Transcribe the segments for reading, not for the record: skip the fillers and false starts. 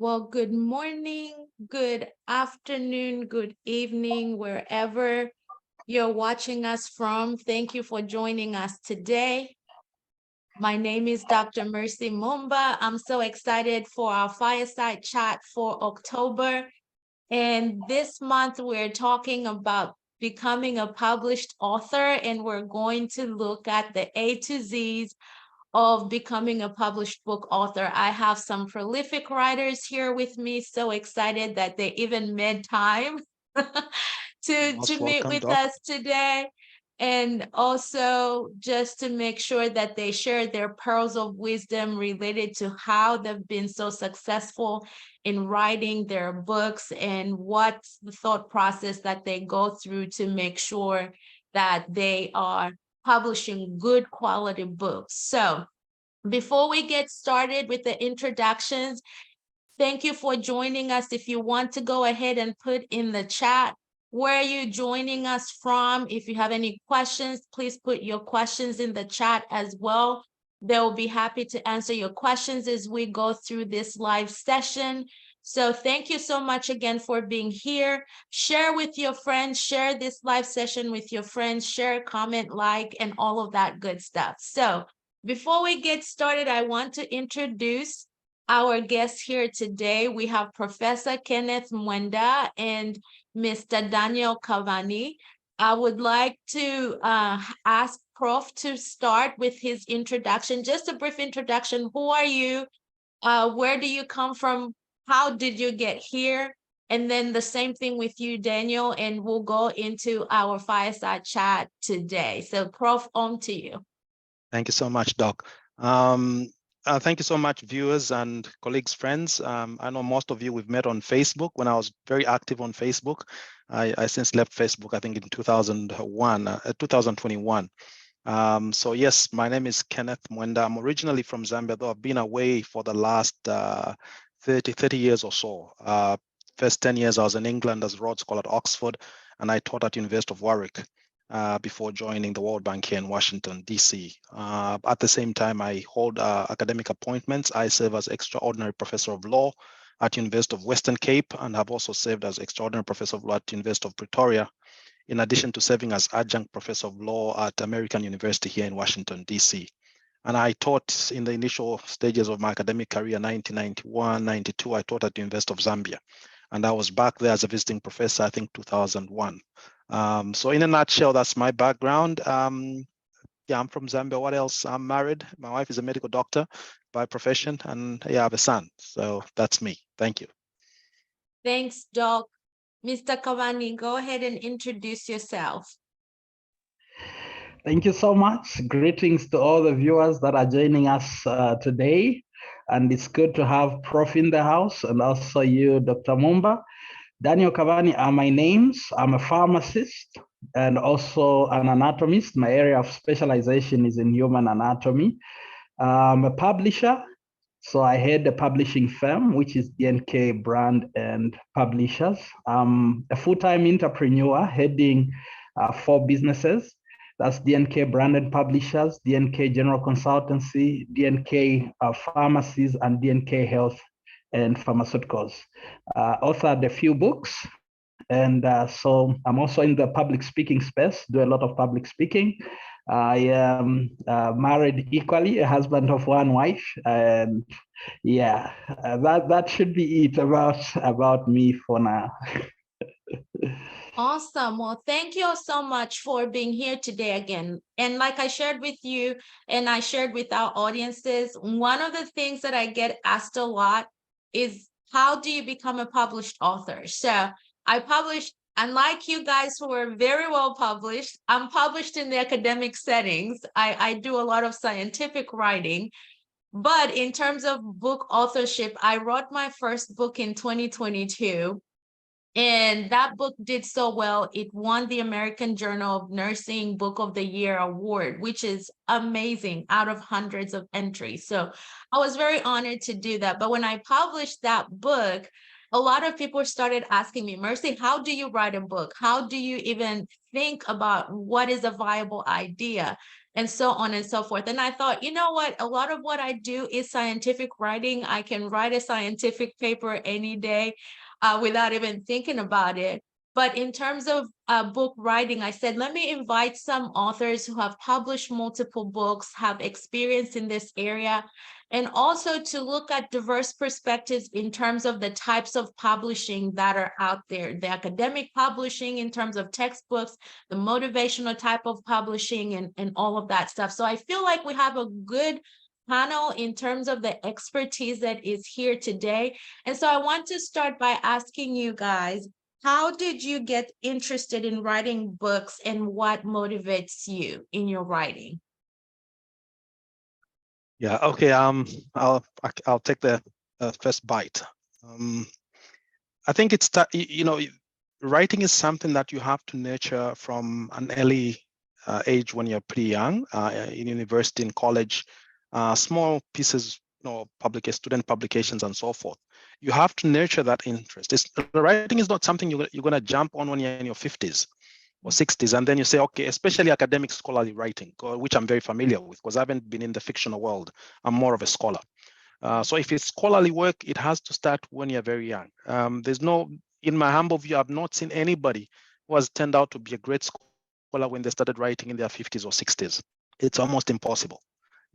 Well, good morning, good afternoon, good evening, wherever you're watching us from. Thank you for joining us today. My name is Dr. Mercy Mumba. I'm so excited for our fireside chat for October. And this month, we're talking about becoming a published author, and we're going to look at the A to Z's of becoming a published book author. I have some prolific writers here with me, so excited that they even made time to Most meet welcome, with Doc. us today. And also just to make sure that they share their pearls of wisdom related to how they've been so successful in writing their books and what's the thought process that they go through to make sure that they are publishing good quality books. So before we get started with the introductions, thank you for joining us. If you want to go ahead and put in the chat where you're joining us from. If you have any questions, please put your questions in the chat as well. They'll be happy to answer your questions as we go through this live session. So thank you so much again for being here. Share with your friends, share this live session with your friends, share, comment, like, and all of that good stuff. So before we get started, I want to introduce our guests here today. We have Professor Kenneth Mwenda and Mr. Daniel Cavani. I would like to ask Prof to start with his introduction, just a brief introduction. Who are you? Where do you come from? How did you get here? And then the same thing with you, Daniel, and we'll go into our fireside chat today. So Prof, on to you. Thank you so much, Doc. Thank you so much, viewers and colleagues, friends. I know most of you we've met on Facebook when I was very active on Facebook. I since left Facebook, I think in 2021. So yes, my name is Kenneth Mwenda. I'm originally from Zambia, though I've been away for the last 30 years or so. First 10 years I was in England as a Rhodes Scholar at Oxford, and I taught at University of Warwick. Before joining the World Bank here in Washington, D.C. At the same time, I hold academic appointments. I serve as extraordinary professor of law at University of Western Cape, and have also served as extraordinary professor of law at University of Pretoria, in addition to serving as adjunct professor of law at American University here in Washington, D.C. And I taught in the initial stages of my academic career, 1991, 92, I taught at the University of Zambia. And I was back there as a visiting professor, I think 2001. So in a nutshell, that's my background. Yeah, I'm from Zambia. What else? I'm married. My wife is a medical doctor by profession, and yeah, I have a son. So that's me. Thank you. Thanks, Doc. Mr. Cavani, go ahead and introduce yourself. Thank you so much. Greetings to all the viewers that are joining us today. And it's good to have Prof in the house and also you, Dr. Mumba. Daniel Cavani are my names. I'm a pharmacist and also an anatomist. My area of specialization is in human anatomy. I'm a publisher. So I head a publishing firm, which is DNK Brand and Publishers. I'm a full-time entrepreneur heading 4 businesses. That's DNK Branded Publishers, DNK General Consultancy, DNK Pharmacies, and DNK Health and Pharmaceuticals. Authored a few books, and so I'm also in the public speaking space, do a lot of public speaking. I am married equally, a husband of 1 wife, and yeah, that should be it about me for now. Awesome. Well, thank you so much for being here today again. And like I shared with you and I shared with our audiences, one of the things that I get asked a lot is how do you become a published author? So I published, unlike you guys who are very well published, I'm published in the academic settings. I do a lot of scientific writing. But in terms of book authorship, I wrote my first book in 2022. And that book did so well. It won the American Journal of Nursing Book of the Year award, which is amazing out of hundreds of entries. So I was very honored to do that. But when I published that book, a lot of people started asking me, Mercy, how do you write a book? How do you even think about what is a viable idea? and so on and so forth. And I thought, you know what? A lot of what I do is scientific writing. I can write a scientific paper any day without even thinking about it. But in terms of book writing, I said, let me invite some authors who have published multiple books, have experience in this area, and also to look at diverse perspectives in terms of the types of publishing that are out there, the academic publishing in terms of textbooks, the motivational type of publishing, and all of that stuff. So I feel like we have a good panel in terms of the expertise that is here today. And so I want to start by asking you guys, how did you get interested in writing books and what motivates you in your writing? Yeah. Okay. I'll take the first bite. I think it's writing is something that you have to nurture from an early age when you're pretty young, in university and college, small pieces, student publications and so forth. You have to nurture that interest. Writing is not something you're going to jump on when you're in your 50s or 60s, and then you say, okay, especially academic scholarly writing, which I'm very familiar with because I haven't been in the fictional world. I'm more of a scholar. So if it's scholarly work, it has to start when you're very young. In my humble view, I've not seen anybody who has turned out to be a great scholar when they started writing in their 50s or 60s. It's almost impossible.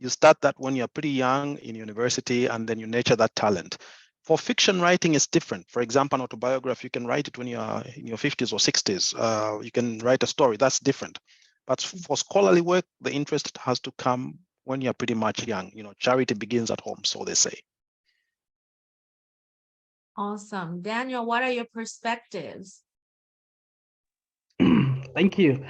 You start that when you're pretty young in university, and then you nurture that talent. For fiction writing, it's different. For example, an autobiography, you can write it when you're in your 50s or 60s. You can write a story, that's different. But for scholarly work, the interest has to come when you're pretty much young. Charity begins at home, so they say. Awesome. Daniel, what are your perspectives? Thank you.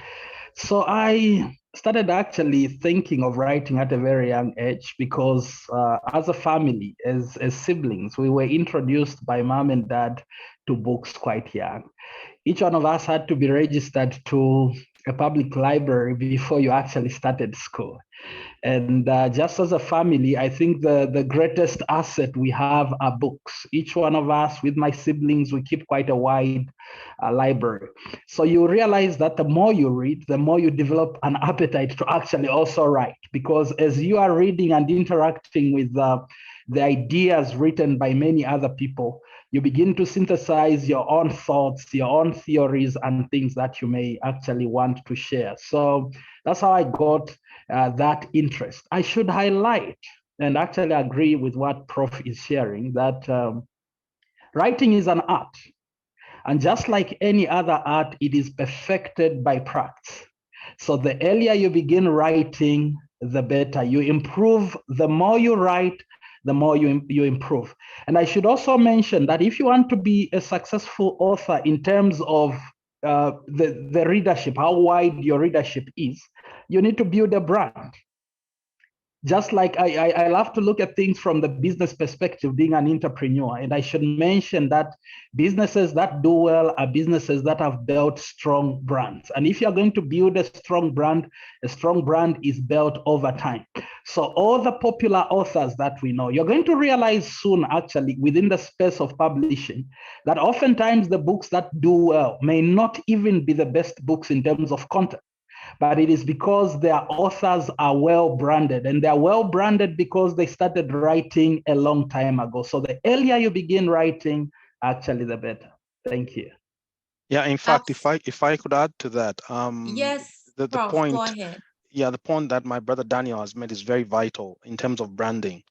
So I started actually thinking of writing at a very young age because as a family, as siblings, we were introduced by mom and dad to books quite young. Each one of us had to be registered to a public library before you actually started school. And just as a family, I think the greatest asset we have are books. Each one of us, with my siblings, we keep quite a wide library. So you realize that the more you read, the more you develop an appetite to actually also write. Because as you are reading and interacting with the ideas written by many other people, you begin to synthesize your own thoughts, your own theories, and things that you may actually want to share. So that's how I got that interest. I should highlight and actually agree with what Prof is sharing, that writing is an art. And just like any other art, it is perfected by practice. So the earlier you begin writing, the better. You improve. The more you write, the more you improve. And I should also mention that if you want to be a successful author in terms of the readership, how wide your readership is, you need to build a brand. Just like I love to look at things from the business perspective, being an entrepreneur. And I should mention that businesses that do well are businesses that have built strong brands. And if you're going to build a strong brand is built over time. So all the popular authors that we know, you're going to realize soon, actually, within the space of publishing, that oftentimes the books that do well may not even be the best books in terms of content. But it is because their authors are well branded, and they're well branded because they started writing a long time ago. So the earlier you begin writing, actually, the better. Thank you. Yeah, in fact, if I could add to that, yes, the Prof, point, go ahead. Yeah, the point that my brother Daniel has made is very vital in terms of branding.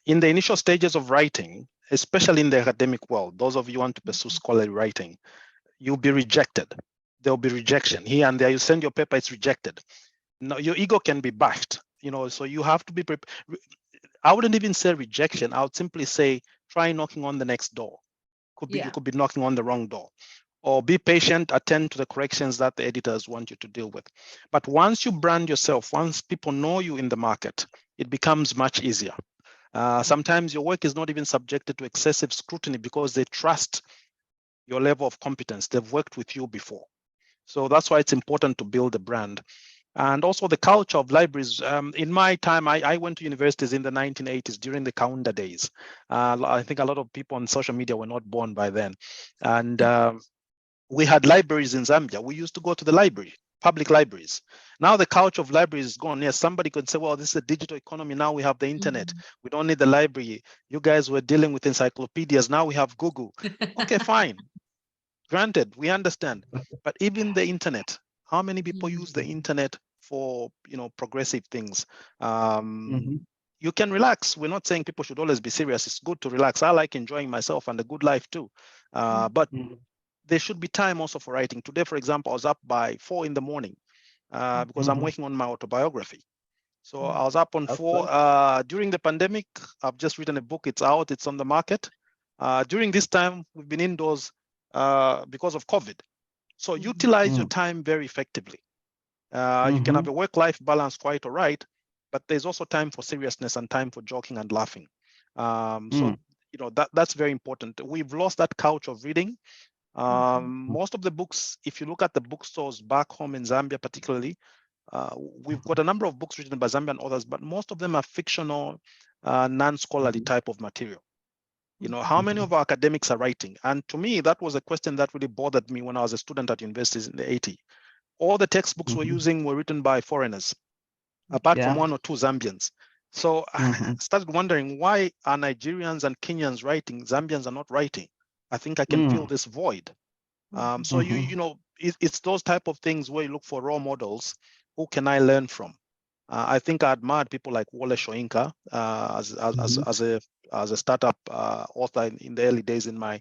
In the initial stages of writing, especially in the academic world, those of you who want to pursue scholarly writing, you'll be rejected. There'll be rejection here and there. You send your paper, it's rejected. Now your ego can be bashed, so you have to be prepared. I wouldn't even say rejection. I would simply say try knocking on the next door. You could be knocking on the wrong door. Or be patient, attend to the corrections that the editors want you to deal with. But once you brand yourself, once people know you in the market, it becomes much easier. Sometimes your work is not even subjected to excessive scrutiny because they trust your level of competence. They've worked with you before. So that's why it's important to build a brand. And also the culture of libraries. In my time, I went to universities in the 1980s during the Kaunda days. I think a lot of people on social media were not born by then. And we had libraries in Zambia. We used to go to the library, public libraries. Now the culture of libraries is gone. Yes, somebody could say, well, this is a digital economy. Now we have the internet. We don't need the library. You guys were dealing with encyclopedias. Now we have Google. Okay, fine. Granted, we understand. But even the internet, how many people use the internet for, progressive things? You can relax. We're not saying people should always be serious. It's good to relax. I like enjoying myself and a good life too. But there should be time also for writing. Today, for example, I was up by 4 in the morning because I'm working on my autobiography. So I was up on 4 during the pandemic. I've just written a book. It's out. It's on the market. During this time, we've been indoors because of COVID. So utilize your time very effectively. You can have a work-life balance quite all right, but there's also time for seriousness and time for joking and laughing. So that's very important. We've lost that culture of reading. Most of the books, if you look at the bookstores back home in Zambia, particularly, we've got a number of books written by Zambian authors, but most of them are fictional, non-scholarly type of material. How many of our academics are writing? And to me, that was a question that really bothered me when I was a student at universities in the 80s. All the textbooks we're using were written by foreigners, apart from 1 or 2 Zambians. So I started wondering, why are Nigerians and Kenyans writing? Zambians are not writing. I think I can fill this void. So it's those type of things where you look for role models. Who can I learn from? I think I admired people like Wole Soyinka as a startup author in the early days, in my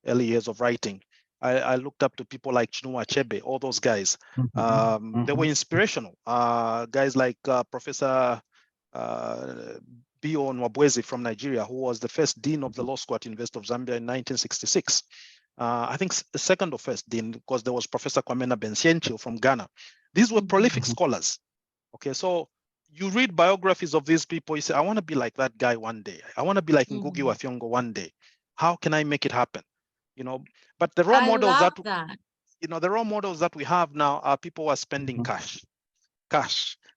early years of writing. I looked up to people like Chinua Achebe, all those guys. They were inspirational. Guys like Professor Bio Nwabwezi from Nigeria, who was the first dean of the law school at University of Zambia in 1966. I think the second or first dean, because there was Professor Kwamena Bensienchil from Ghana. These were prolific scholars. Okay, so you read biographies of these people, you say, I want to be like that guy one day. I want to be like Ngugi wa Thiong'o one day. How can I make it happen? But the role models the role models that we have now are people who are spending cash.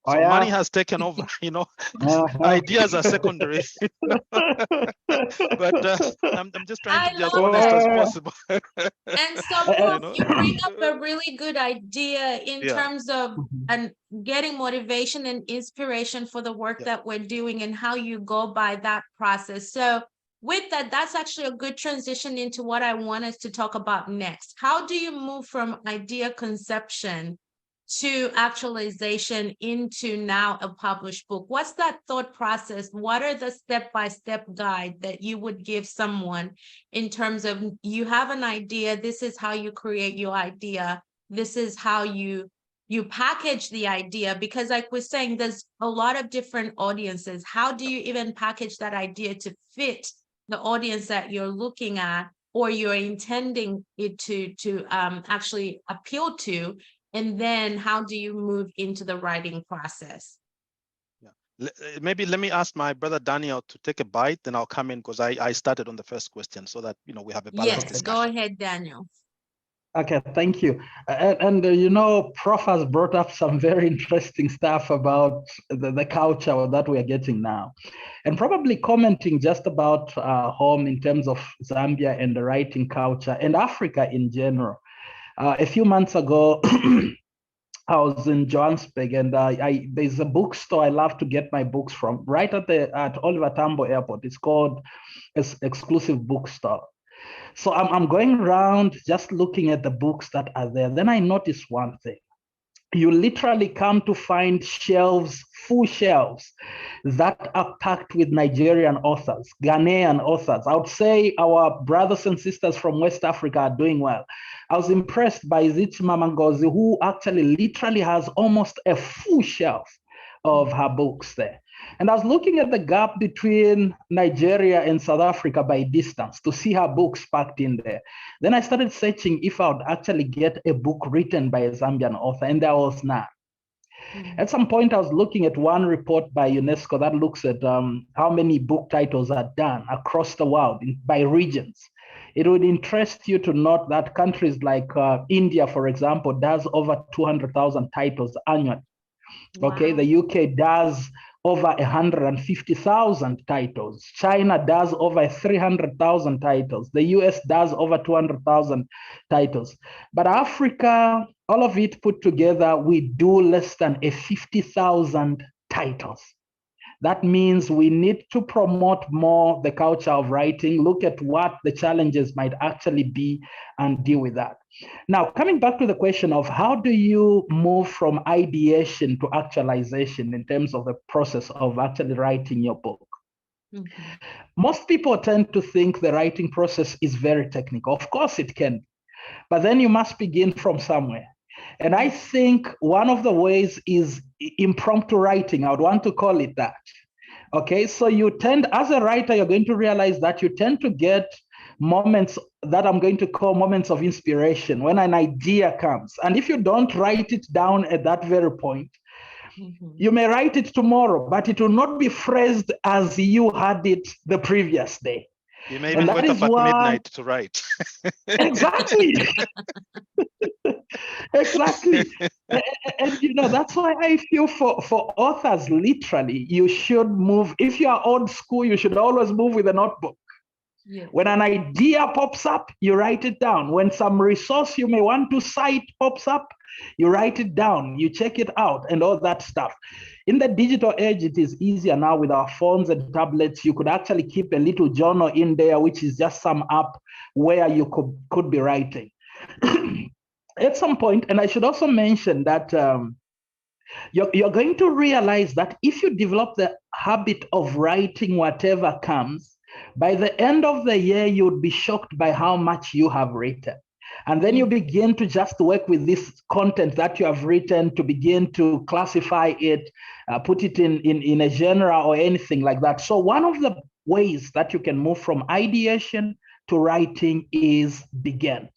So money has taken over, ideas are secondary. But I'm just trying to be as honest as possible. And so you bring up a really good idea in terms of getting motivation and inspiration for the work that we're doing and how you go by that process. So with that, that's actually a good transition into what I want us to talk about next. How do you move from idea conception to actualization into now a published book? What's that thought process? What are the step-by-step guide that you would give someone in terms of, you have an idea, this is how you create your idea, this is how you package the idea? Because like we're saying, there's a lot of different audiences. How do you even package that idea to fit the audience that you're looking at or you're intending it to actually appeal to? And then how do you move into the writing process? Maybe let me ask my brother Daniel to take a bite, then I'll come in, because I started on the first question, so that we have a balanced discussion. Go ahead, Daniel. Okay, thank you. And Prof has brought up some very interesting stuff about the culture that we are getting now. And probably commenting just about home in terms of Zambia and the writing culture and Africa in general. A few months ago, I was in Johannesburg, and there's a bookstore I love to get my books from, right at Oliver Tambo Airport. It's called Exclusive Bookstore. So I'm going around just looking at the books that are there. Then I noticed one thing. You literally come to find shelves, full shelves, that are packed with Nigerian authors, Ghanaian authors. I would say our brothers and sisters from West Africa are doing well. I was impressed by Zichima Mangozi, who actually literally has almost a full shelf of her books there. And I was looking at the gap between Nigeria and South Africa by distance to see her books packed in there. Then I started searching if I would actually get a book written by a Zambian author, and there was none. At some point, I was looking at one report by UNESCO that looks at how many book titles are done across the world by regions. It would interest you to note that countries like India, for example, does over 200,000 titles annually. Wow. Okay, the UK does over 150,000 titles. China does over 300,000 titles. The US does over 200,000 titles. But Africa, all of it put together, we do less than 50,000 titles. That means we need to promote more the culture of writing, look at what the challenges might actually be, and deal with that. Now, coming back to the question of how do you move from ideation to actualization in terms of the process of actually writing your book? Mm-hmm. Most people tend to think the writing process is very technical. Of course it can, but then you must begin from somewhere. And I think one of the ways is impromptu writing. I would want to call it that. Okay, so you tend, as a writer, you're going to realize that you tend to get moments that I'm going to call moments of inspiration when an idea comes. And if you don't write it down at that very point, you may write it tomorrow, but it will not be phrased as you had it the previous day. You may even wake up at midnight to write. Exactly. Exactly. And you know, that's why I feel for authors, literally, you should move. If you are old school, you should always move with a notebook. Yeah. When an idea pops up, you write it down. When some resource you may want to cite pops up, you write it down, you check it out, and all that stuff. In the digital age, it is easier now with our phones and tablets. You could actually keep a little journal in there, which is just some app where you could be writing. At some point, and I should also mention that you're going to realize that if you develop the habit of writing whatever comes, by the end of the year, you would be shocked by how much you have written. And then you begin to just work with this content that you have written to begin to classify it, put it in a genre or anything like that. So one of the ways that you can move from ideation to writing is begin.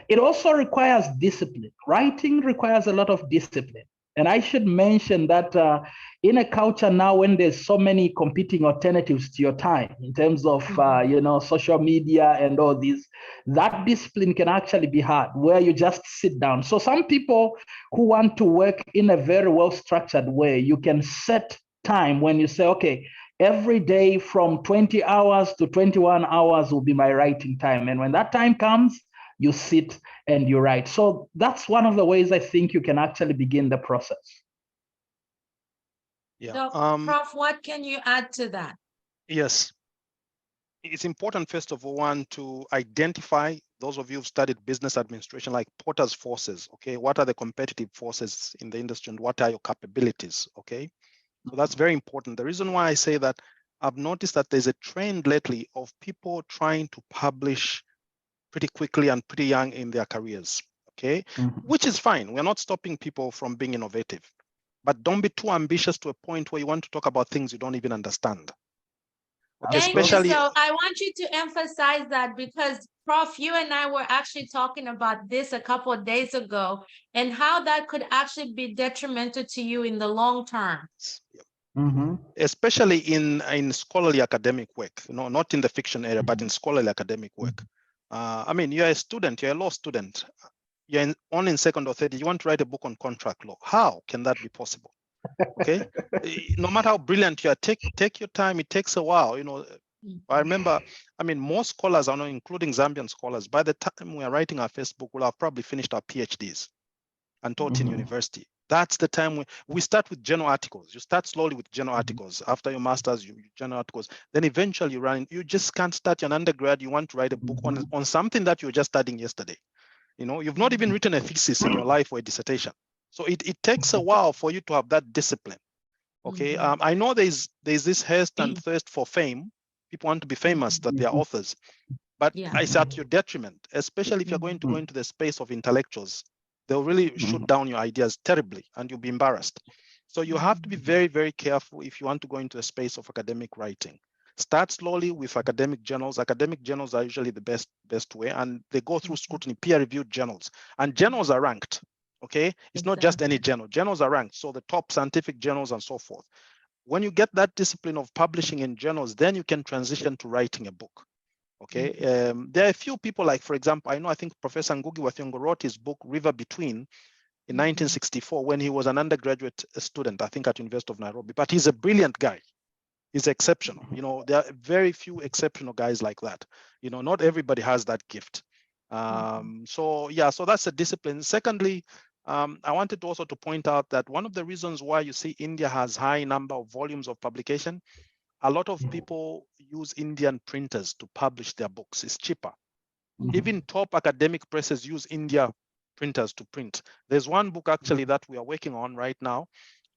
It also requires discipline. Writing requires a lot of discipline. And I should mention that in a culture now when there's so many competing alternatives to your time in terms of, social media and all these, that discipline can actually be hard where you just sit down. So some people who want to work in a very well-structured way, you can set time when you say, okay, every day from 20 hours to 21 hours will be my writing time. And when that time comes, you sit and you write. So that's one of the ways I think you can actually begin the process. Yeah. So, Prof, what can you add to that? Yes. It's important, first of all, one, to identify, those of you who've studied business administration, like Porter's forces, okay? What are the competitive forces in the industry and what are your capabilities, okay? So that's very important. The reason why I say that, I've noticed that there's a trend lately of people trying to publish pretty quickly and pretty young in their careers, okay? Which is fine. We're not stopping people from being innovative, but don't be too ambitious to a point where you want to talk about things you don't even understand. Okay, especially, so I want you to emphasize that because Prof, you and I were actually talking about this a couple of days ago and how that could actually be detrimental to you in the long term. Especially in scholarly academic work, not in the fiction area, but in scholarly academic work. I mean, you're a student, you're a law student, you're only in second or third, you want to write a book on contract law. How can that be possible? Okay, no matter how brilliant you are, take your time. It takes a while. I remember, I mean, most scholars, I know, including Zambian scholars, by the time we are writing our first book, we'll have probably finished our PhDs and taught in university. That's the time we start with journal articles. You start slowly with journal articles. After your master's, you journal articles. Then eventually you just can't start an undergrad. You want to write a book on something that you were just studying yesterday. You've not even written a thesis in your life or a dissertation. So it takes a while for you to have that discipline. Okay, I know there's this haste and thirst for fame. People want to be famous, that they are authors, but it's at your detriment, especially if you're going to go into the space of intellectuals. They'll really shoot down your ideas terribly and you'll be embarrassed. So you have to be very, very careful if you want to go into a space of academic writing. Start slowly with academic journals. Academic journals are usually the best way, and they go through scrutiny, peer-reviewed journals. And journals are ranked, okay? It's not just any journal. Journals are ranked, so the top scientific journals and so forth. When you get that discipline of publishing in journals, then you can transition to writing a book. Okay, there are a few people, like, for example, I think Professor Ngugi wa Thiong'o wrote his book River Between in 1964 when he was an undergraduate student, I think at University of Nairobi. But he's a brilliant guy. He's exceptional. You know, there are very few exceptional guys like that. You know, not everybody has that gift. So yeah, so that's a discipline. Secondly, I wanted also to point out that one of the reasons why you see India has high number of volumes of publication, a lot of people use Indian printers to publish their books. It's cheaper. Even top academic presses use India printers to print. There's one book actually that we are working on right now.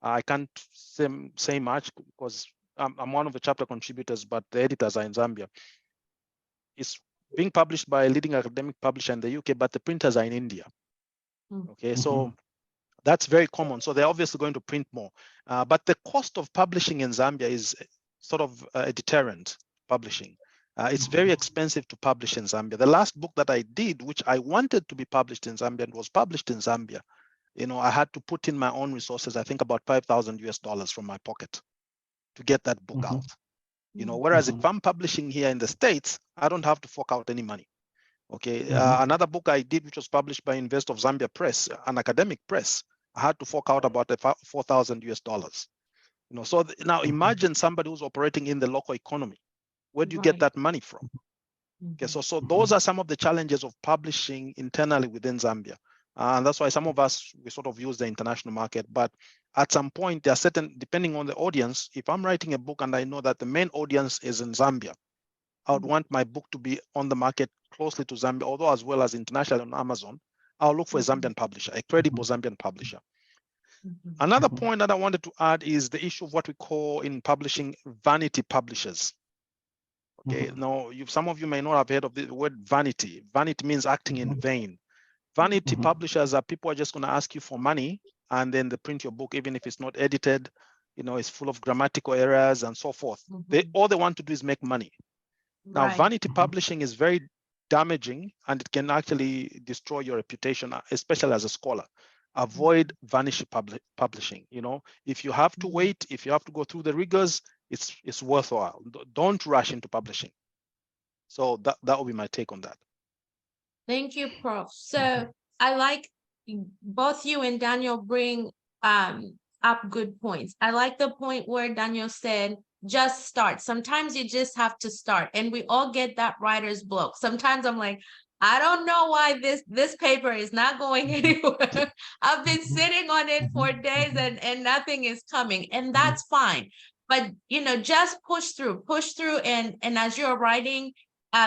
I can't say much because I'm one of the chapter contributors, but the editors are in Zambia. It's being published by a leading academic publisher in the UK, but the printers are in India. Okay, so that's very common. So they're obviously going to print more. But the cost of publishing in Zambia is sort of a deterrent publishing. It's very expensive to publish in Zambia. The last book that I did, which I wanted to be published in Zambia and was published in Zambia, you know, I had to put in my own resources, I think about $5,000 from my pocket to get that book out. You know, whereas if I'm publishing here in the States, I don't have to fork out any money. Okay, another book I did, which was published by University of Zambia Press, an academic press, I had to fork out about $4,000. You know, so now imagine somebody who's operating in the local economy. Where do you get that money from? Okay, so those are some of the challenges of publishing internally within Zambia. And that's why some of us, we sort of use the international market. But at some point, there are certain, depending on the audience, if I'm writing a book and I know that the main audience is in Zambia, I would want my book to be on the market closely to Zambia, although as well as international on Amazon. I'll look for a Zambian publisher, a credible Zambian publisher. Another point that I wanted to add is the issue of what we call in publishing vanity publishers. Okay, now some of you may not have heard of the word vanity. Vanity means acting in vain. Vanity publishers are people who are just going to ask you for money and then they print your book, even if it's not edited, you know, it's full of grammatical errors and so forth. All they want to do is make money. Now, vanity publishing is very damaging and it can actually destroy your reputation, especially as a scholar. Avoid vanity publishing. You know, if you have to wait, if you have to go through the rigors, it's worthwhile. Don't rush into publishing. So that will be my take on that. Thank you, Prof. So I like both you and Daniel bring up good points. I like the point where Daniel said, just start. Sometimes you just have to start. And we all get that writer's block. Sometimes I'm like, I don't know why this paper is not going anywhere. I've been sitting on it for days and nothing is coming. And that's fine. But you know, just push through, and as you're writing,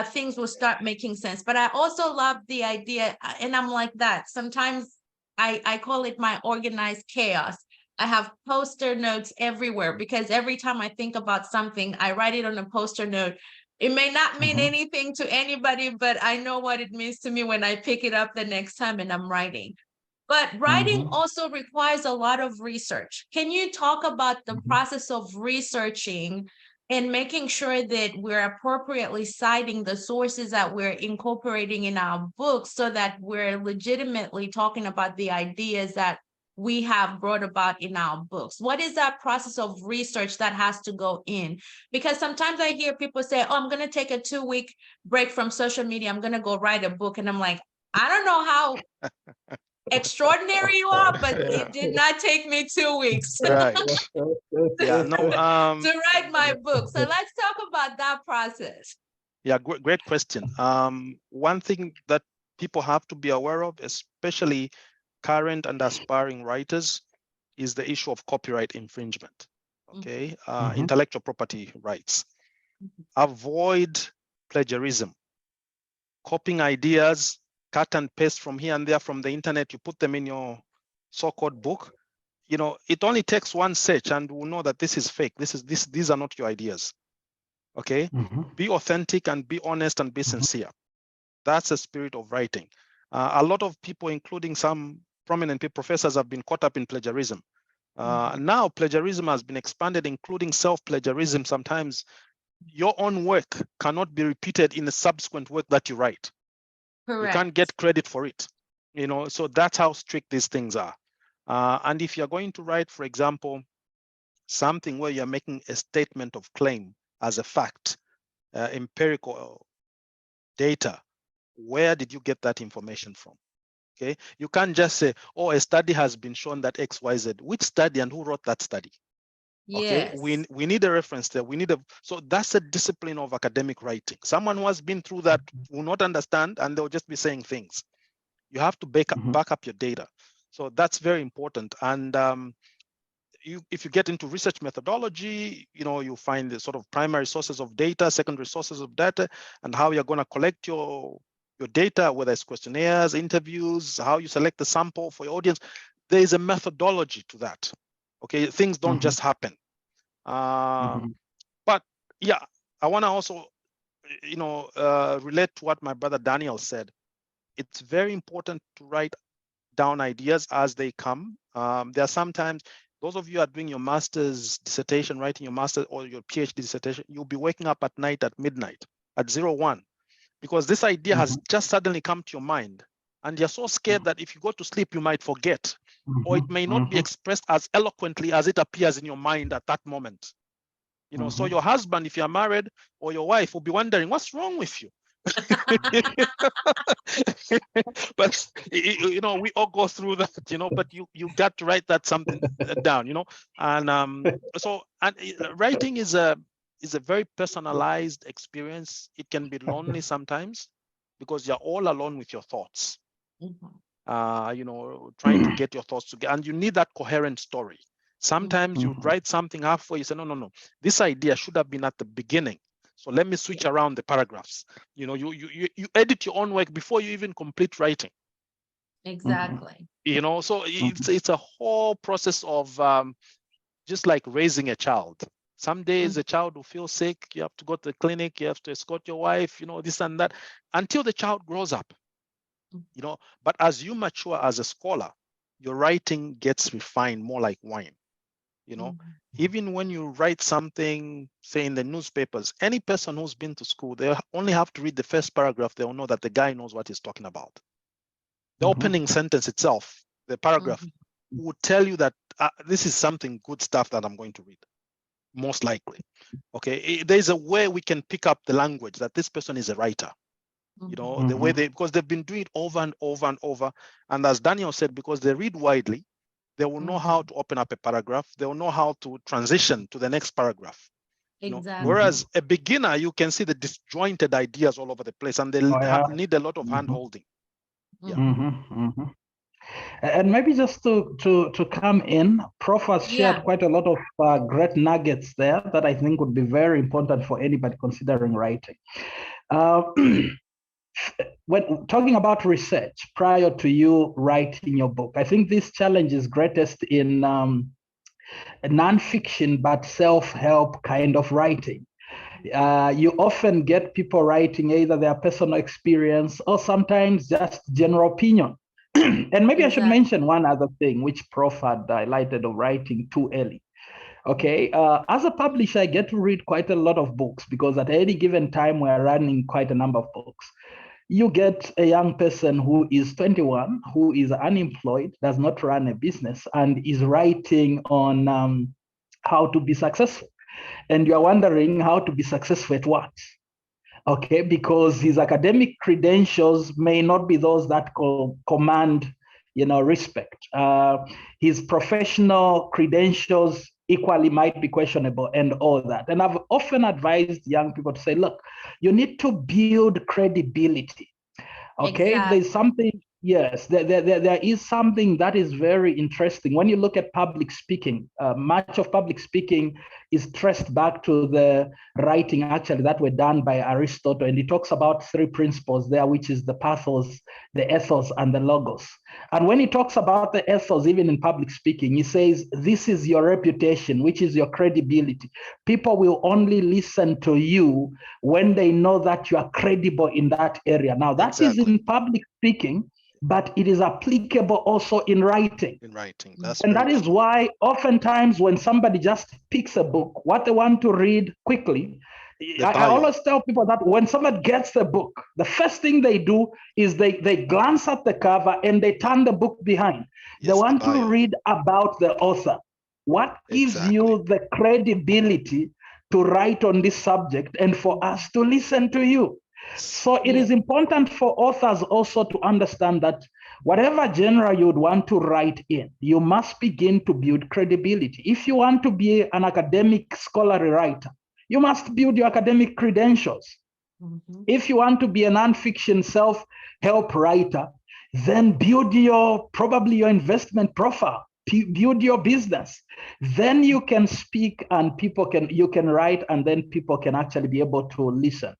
things will start making sense. But I also love the idea, and I'm like that. Sometimes I call it my organized chaos. I have poster notes everywhere because every time I think about something, I write it on a poster note. It may not mean anything to anybody, but I know what it means to me when I pick it up the next time and I'm writing. But writing also requires a lot of research. Can you talk about the process of researching and making sure that we're appropriately citing the sources that we're incorporating in our books so that we're legitimately talking about the ideas that we have brought about in our books? What is that process of research that has to go in? Because sometimes I hear people say, oh, I'm going to take a 2-week break from social media. I'm going to go write a book. And I'm like, I don't know how extraordinary you are, but it did not take me 2 weeks Right. Yeah, no, to write my book. So let's talk about that process. Yeah, great question. One thing that people have to be aware of, especially current and aspiring writers, is the issue of copyright infringement. Okay, intellectual property rights. Avoid plagiarism. Copying ideas, cut and paste from here and there from the internet, you put them in your so-called book. You know, it only takes one search and we'll know that this is fake. These are not your ideas. Okay, be authentic and be honest and be sincere. That's the spirit of writing. A lot of people, including some prominent professors, have been caught up in plagiarism. Now plagiarism has been expanded, including self-plagiarism. Sometimes your own work cannot be repeated in a subsequent work that you write. Correct. You can't get credit for it. You know, so that's how strict these things are. And if you're going to write, for example, something where you're making a statement of claim as a fact, empirical data, where did you get that information from? Okay, you can't just say, oh, a study has been shown that XYZ. Which study and who wrote that study? Okay, Yes. we need a reference there. We need a, so that's a discipline of academic writing. Someone who has been through that will not understand, and they'll just be saying things. You have to back up your data. So that's very important. And if you get into research methodology, you find the sort of primary sources of data, secondary sources of data, and how you're going to collect your data, whether it's questionnaires, interviews, how you select the sample for your audience. There is a methodology to that. Okay, things don't just happen. But yeah, I want to also, relate to what my brother Daniel said. It's very important to write down ideas as they come. There are sometimes, those of you are doing your master's dissertation, writing your master's or your PhD dissertation, you'll be waking up at night at midnight at 01, because this idea has just suddenly come to your mind. And you're so scared that if you go to sleep, you might forget, or it may not be expressed as eloquently as it appears in your mind at that moment. So your husband, if you're married, or your wife will be wondering, what's wrong with you? But we all go through that, but you got to write that something down, and writing is a very personalized experience. It can be lonely sometimes because you're all alone with your thoughts, trying to get your thoughts together, and you need that coherent story. Sometimes you write something halfway, you say, no, this idea should have been at the beginning. So let me switch around the paragraphs. You edit your own work before you even complete writing. Exactly. So it's a whole process of just like raising a child. Some days a child will feel sick. You have to go to the clinic. You have to escort your wife, this and that, until the child grows up. But as you mature as a scholar, your writing gets refined more like wine. Even when you write something, say in the newspapers, any person who's been to school, they only have to read the first paragraph. They'll know that the guy knows what he's talking about. The opening sentence itself, the paragraph, would tell you that this is something good stuff that I'm going to read, most likely. Okay, there's a way we can pick up the language that this person is a writer. The way because they've been doing it over and over and over. And as Daniel said, because they read widely, they will know how to open up a paragraph. They will know how to transition to the next paragraph. Exactly. Whereas a beginner, you can see the disjointed ideas all over the place, and they need a lot of hand-holding. And maybe just to come in, Prof has shared quite a lot of great nuggets there that I think would be very important for anybody considering writing. When talking about research prior to you writing your book, I think this challenge is greatest in nonfiction, but self-help kind of writing. You often get people writing either their personal experience or sometimes just general opinion. And maybe I should mention one other thing, which Prof had highlighted, of writing too early. Okay, as a publisher, I get to read quite a lot of books because at any given time, we're running quite a number of books. You get a young person who is 21, who is unemployed, does not run a business, and is writing on how to be successful. And you're wondering how to be successful at what? Okay, because his academic credentials may not be those that command, respect. His professional credentials equally might be questionable and all that. And I've often advised young people to say, look, you need to build credibility. Okay, there's something, yes, there is something that is very interesting. When you look at public speaking, much of public speaking is traced back to the writing actually that were done by Aristotle. And he talks about three principles there, which is the pathos, the ethos, and the logos. And when he talks about the ethos, even in public speaking, he says, this is your reputation, which is your credibility. People will only listen to you when they know that you are credible in that area. Now, that is in public speaking, but it is applicable also in writing. And that is why oftentimes when somebody just picks a book, what they want to read quickly, I always tell people that when somebody gets a book, the first thing they do is they glance at the cover and they turn the book behind. They want to read about the author. What gives you the credibility to write on this subject and for us to listen to you? So it is important for authors also to understand that Whatever genre you would want to write in, you must begin to build credibility. If you want to be an academic scholarly writer, you must build your academic credentials. Mhm. If you want to be a nonfiction self-help writer, then build probably your investment profile, build your business. Then you can speak and you can write, and then people can actually be able to listen.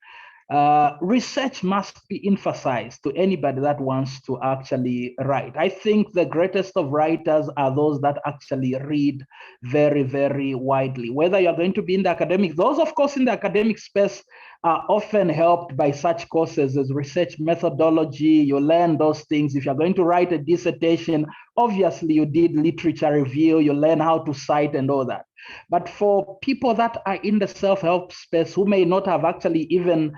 Research must be emphasized to anybody that wants to actually write. I think the greatest of writers are those that actually read very, very widely. Whether you're going to be in the academic, those of course in the academic space are often helped by such courses as research methodology. You learn those things. If you're going to write a dissertation, obviously you did literature review, you learn how to cite and all that. But for people that are in the self-help space who may not have actually even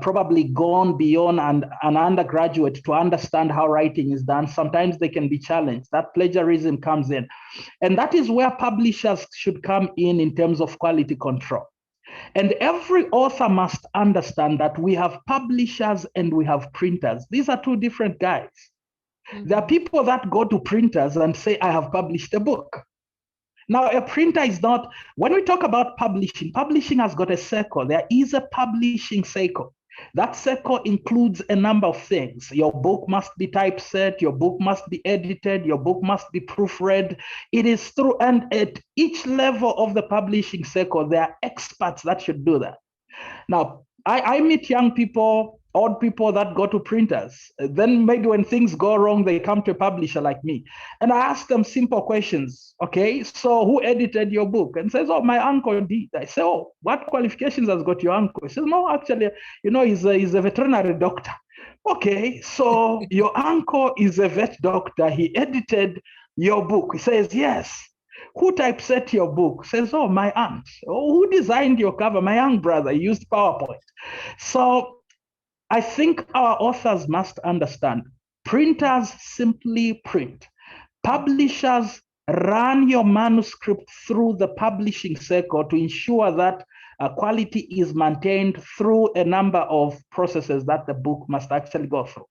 probably gone beyond an undergraduate to understand how writing is done, sometimes they can be challenged. That plagiarism comes in. And that is where publishers should come in terms of quality control. And every author must understand that we have publishers and we have printers. These are two different guys. There are people that go to printers and say, I have published a book. Now, a printer is not, when we talk about publishing, publishing has got a cycle. There is a publishing cycle. That cycle includes a number of things. Your book must be typeset, your book must be edited, your book must be proofread. It is through, and at each level of the publishing cycle, there are experts that should do that. Now, I meet young people, old people that go to printers. Then maybe when things go wrong, they come to a publisher like me. And I ask them simple questions. Okay, so who edited your book? And says, oh, my uncle did. I say, oh, what qualifications has got your uncle? He says, no, actually, he's a veterinary doctor. Okay, so your uncle is a vet doctor. He edited your book. He says, yes. Who typeset your book? Says, oh, my aunt. Oh, who designed your cover? My young brother used PowerPoint. So I think our authors must understand printers simply print. Publishers run your manuscript through the publishing cycle to ensure that quality is maintained through a number of processes that the book must actually go through.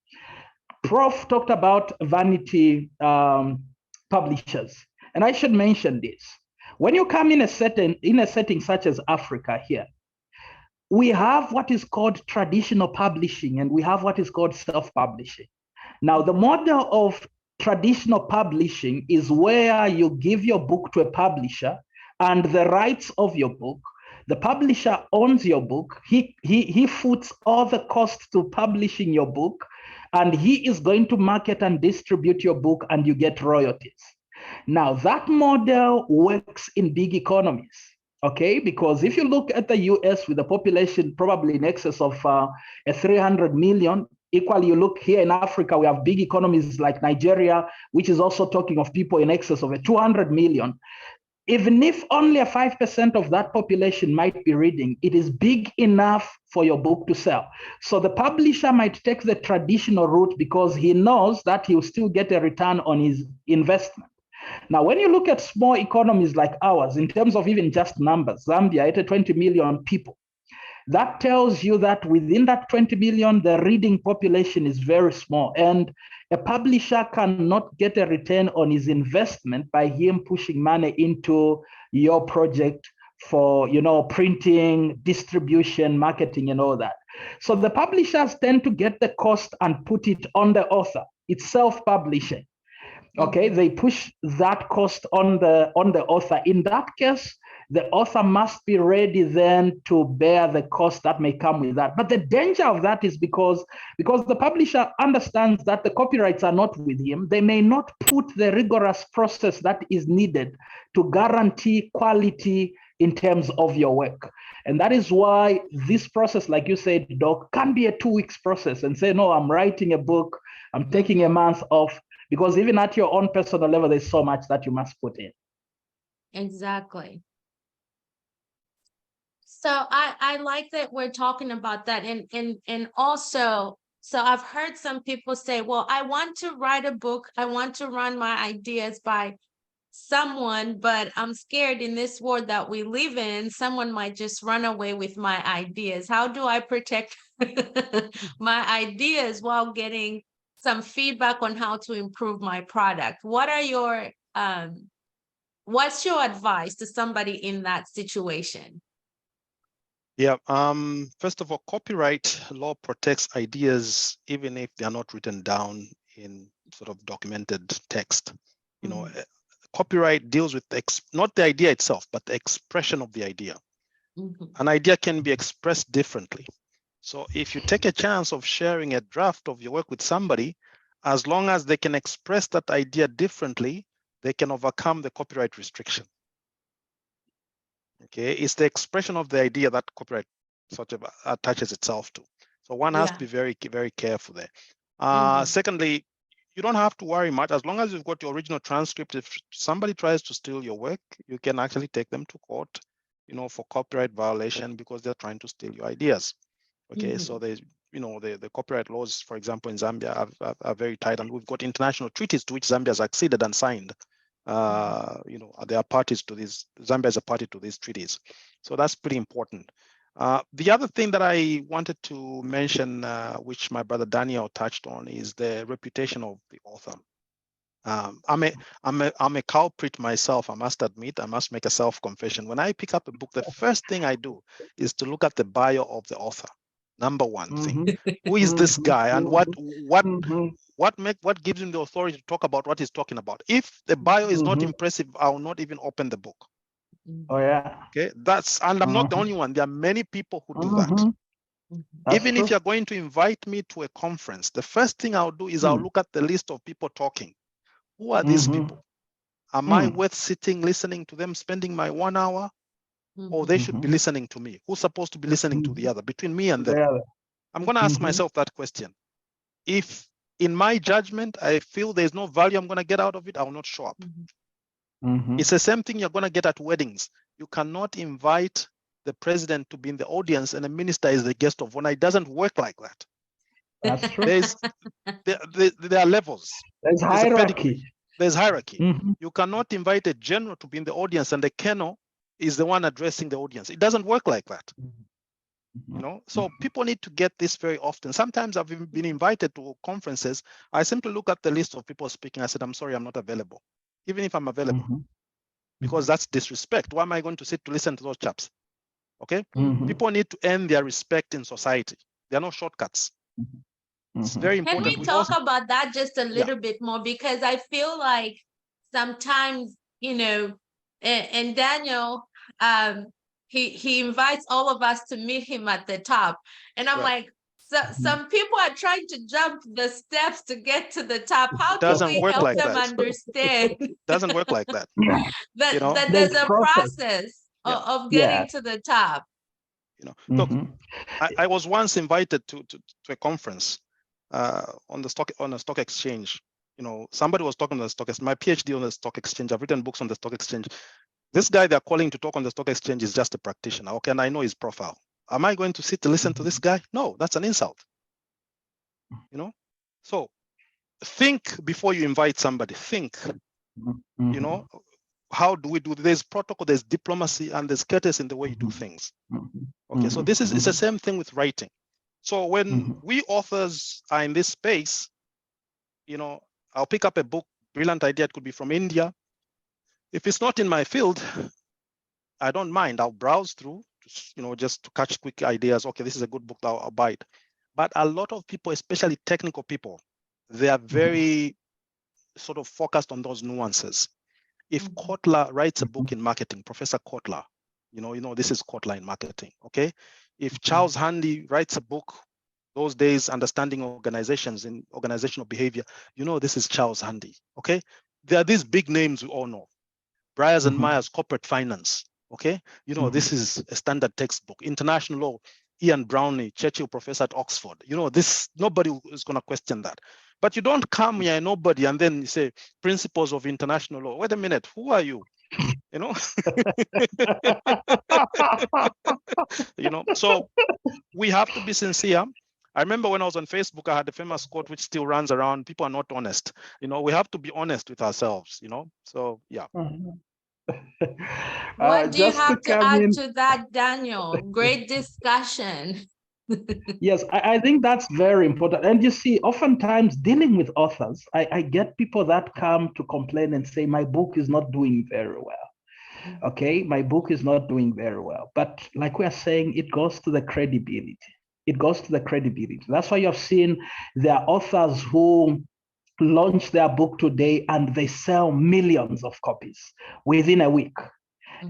Prof talked about vanity publishers. And I should mention this. When you come in a setting such as Africa here, we have what is called traditional publishing and we have what is called self-publishing. Now, the model of traditional publishing is where you give your book to a publisher and the rights of your book. The publisher owns your book. He foots all the costs to publishing your book, and he is going to market and distribute your book, and you get royalties. Now, that model works in big economies, okay? Because if you look at the US with a population probably in excess of 300 million, equally, you look here in Africa, we have big economies like Nigeria, which is also talking of people in excess of 200 million. Even if only 5% of that population might be reading, it is big enough for your book to sell. So the publisher might take the traditional route because he knows that he'll still get a return on his investment. Now, when you look at small economies like ours, in terms of even just numbers, Zambia, 20 million people, that tells you that within that 20 million, the reading population is very small. And a publisher cannot get a return on his investment by him pushing money into your project for, printing, distribution, marketing, and all that. So the publishers tend to get the cost and put it on the author. It's self-publishing. Okay, they push that cost on the author. In that case, the author must be ready then to bear the cost that may come with that. But the danger of that is because the publisher understands that the copyrights are not with him, they may not put the rigorous process that is needed to guarantee quality in terms of your work. And that is why this process, like you said, Doc, can be a 2 weeks process and say, no, I'm writing a book, I'm taking a month off. Because even at your own personal level, there's so much that you must put in. Exactly. So I like that we're talking about that. And also, so I've heard some people say, well, I want to write a book. I want to run my ideas by someone, but I'm scared in this world that we live in, someone might just run away with my ideas. How do I protect my ideas while getting some feedback on how to improve my product. What are your what's your advice to somebody in that situation? Yeah. First of all, copyright law protects ideas even if they are not written down in sort of documented text. You know, copyright deals with not the idea itself, but the expression of the idea. An idea can be expressed differently. So if you take a chance of sharing a draft of your work with somebody, as long as they can express that idea differently, they can overcome the copyright restriction. Okay, it's the expression of the idea that copyright sort of attaches itself to. So one has to be very, very careful there. Secondly, you don't have to worry much as long as you've got your original transcript. If somebody tries to steal your work, you can actually take them to court, you know, for copyright violation because they're trying to steal your ideas. Okay, so there's, you know, the copyright laws, for example, in Zambia are very tight, and we've got international treaties to which Zambia has acceded and signed. You know, they are parties to these. Zambia is a party to these treaties, so that's pretty important. The other thing that I wanted to mention, which my brother Daniel touched on, is the reputation of the author. I'm a culprit myself. I must admit. I must make a self-confession. When I pick up a book, the first thing I do is to look at the bio of the author. Number one thing, who is this guy, and what gives him the authority to talk about what he's talking about? If the bio is not impressive, I will not even open the book. Oh yeah. Okay, and I'm not the only one. There are many people who do that. Even if you're going to invite me to a conference, the first thing I'll do is I'll look at the list of people talking. Who are these people? Am I worth sitting, listening to them, spending my 1 hour? Or they should be listening to me? Who's supposed to be listening to the other? Between me and them, I'm going to ask myself that question. If in my judgment, I feel there's no value I'm going to get out of it, I will not show up. It's the same thing you're going to get at weddings. You cannot invite the president to be in the audience and the minister is the guest of honor. It doesn't work like that. That's true. There are levels. There's hierarchy. There's hierarchy. You cannot invite a general to be in the audience and the colonel is the one addressing the audience. It doesn't work like that. You know, so people need to get this very often. Sometimes I've been invited to conferences. I simply look at the list of people speaking. I said, I'm sorry, I'm not available, even if I'm available, because that's disrespect. Why am I going to sit to listen to those chaps? Okay, people need to earn their respect in society. There are no shortcuts. It's very important. Can we talk about that just a little bit more? Because I feel like sometimes, you know, and Daniel, he invites all of us to meet him at the top. And I'm like, so some people are trying to jump the steps to get to the top. How do we help them understand? Doesn't work like that. that, you know? that there's a process of getting to the top. You know, look, I was once invited to a conference on a stock exchange. You know, somebody was talking on the stock exchange. My PhD on the stock exchange. I've written books on the stock exchange. This guy they're calling to talk on the stock exchange is just a practitioner. Okay, and I know his profile. Am I going to sit to listen to this guy? No, that's an insult. You know, so think before you invite somebody. Think. You know, how do we do? There's protocol, there's diplomacy, and there's courtesy in the way you do things. Okay, so it's the same thing with writing. So when we authors are in this space, you know, I'll pick up a book, brilliant idea, it could be from India. If it's not in my field, I don't mind. I'll browse through, you know, just to catch quick ideas. Okay, this is a good book, I'll buy it. But a lot of people, especially technical people, they are very sort of focused on those nuances. If Kotler writes a book in marketing, Professor Kotler, you know, this is Kotler in marketing, okay? If Charles Handy writes a book, those days, Understanding Organizations in Organizational Behavior, you know, this is Charles Handy, okay? There are these big names we all know. Bryars and Myers, Corporate Finance, okay? You know, this is a standard textbook. International Law, Ian Brownlee, Churchill Professor at Oxford. You know, nobody is gonna question that. But you don't come here, nobody, and then you say, principles of international law. Wait a minute, who are you? You know? You know, so we have to be sincere. I remember when I was on Facebook, I had a famous quote which still runs around, people are not honest. You know, we have to be honest with ourselves, you know? So, yeah. What do you have to add to that, Daniel? Great discussion. Yes, I think that's very important. And you see, oftentimes dealing with authors, I get people that come to complain and say, my book is not doing very well. Okay, my book is not doing very well. But like we are saying, it goes to the credibility. It goes to the credibility. That's why you've seen there are authors who launch their book today and they sell millions of copies within a week.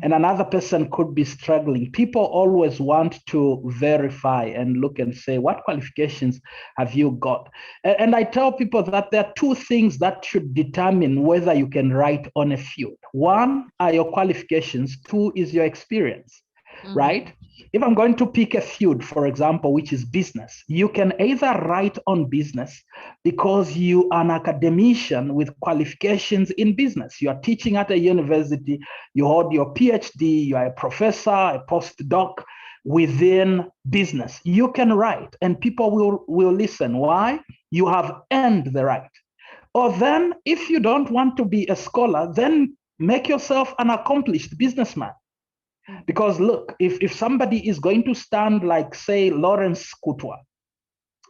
And another person could be struggling. People always want to verify and look and say, what qualifications have you got? And I tell people that there are two things that should determine whether you can write on a field. One are your qualifications, two is your experience, right? If I'm going to pick a field, for example, which is business, you can either write on business because you are an academician with qualifications in business. You are teaching at a university, you hold your PhD, you are a professor, a postdoc within business. You can write and people will listen. Why? You have earned the right. Or then, if you don't want to be a scholar, then make yourself an accomplished businessman. Because look, if somebody is going to stand like, say, Lawrence Kutwa,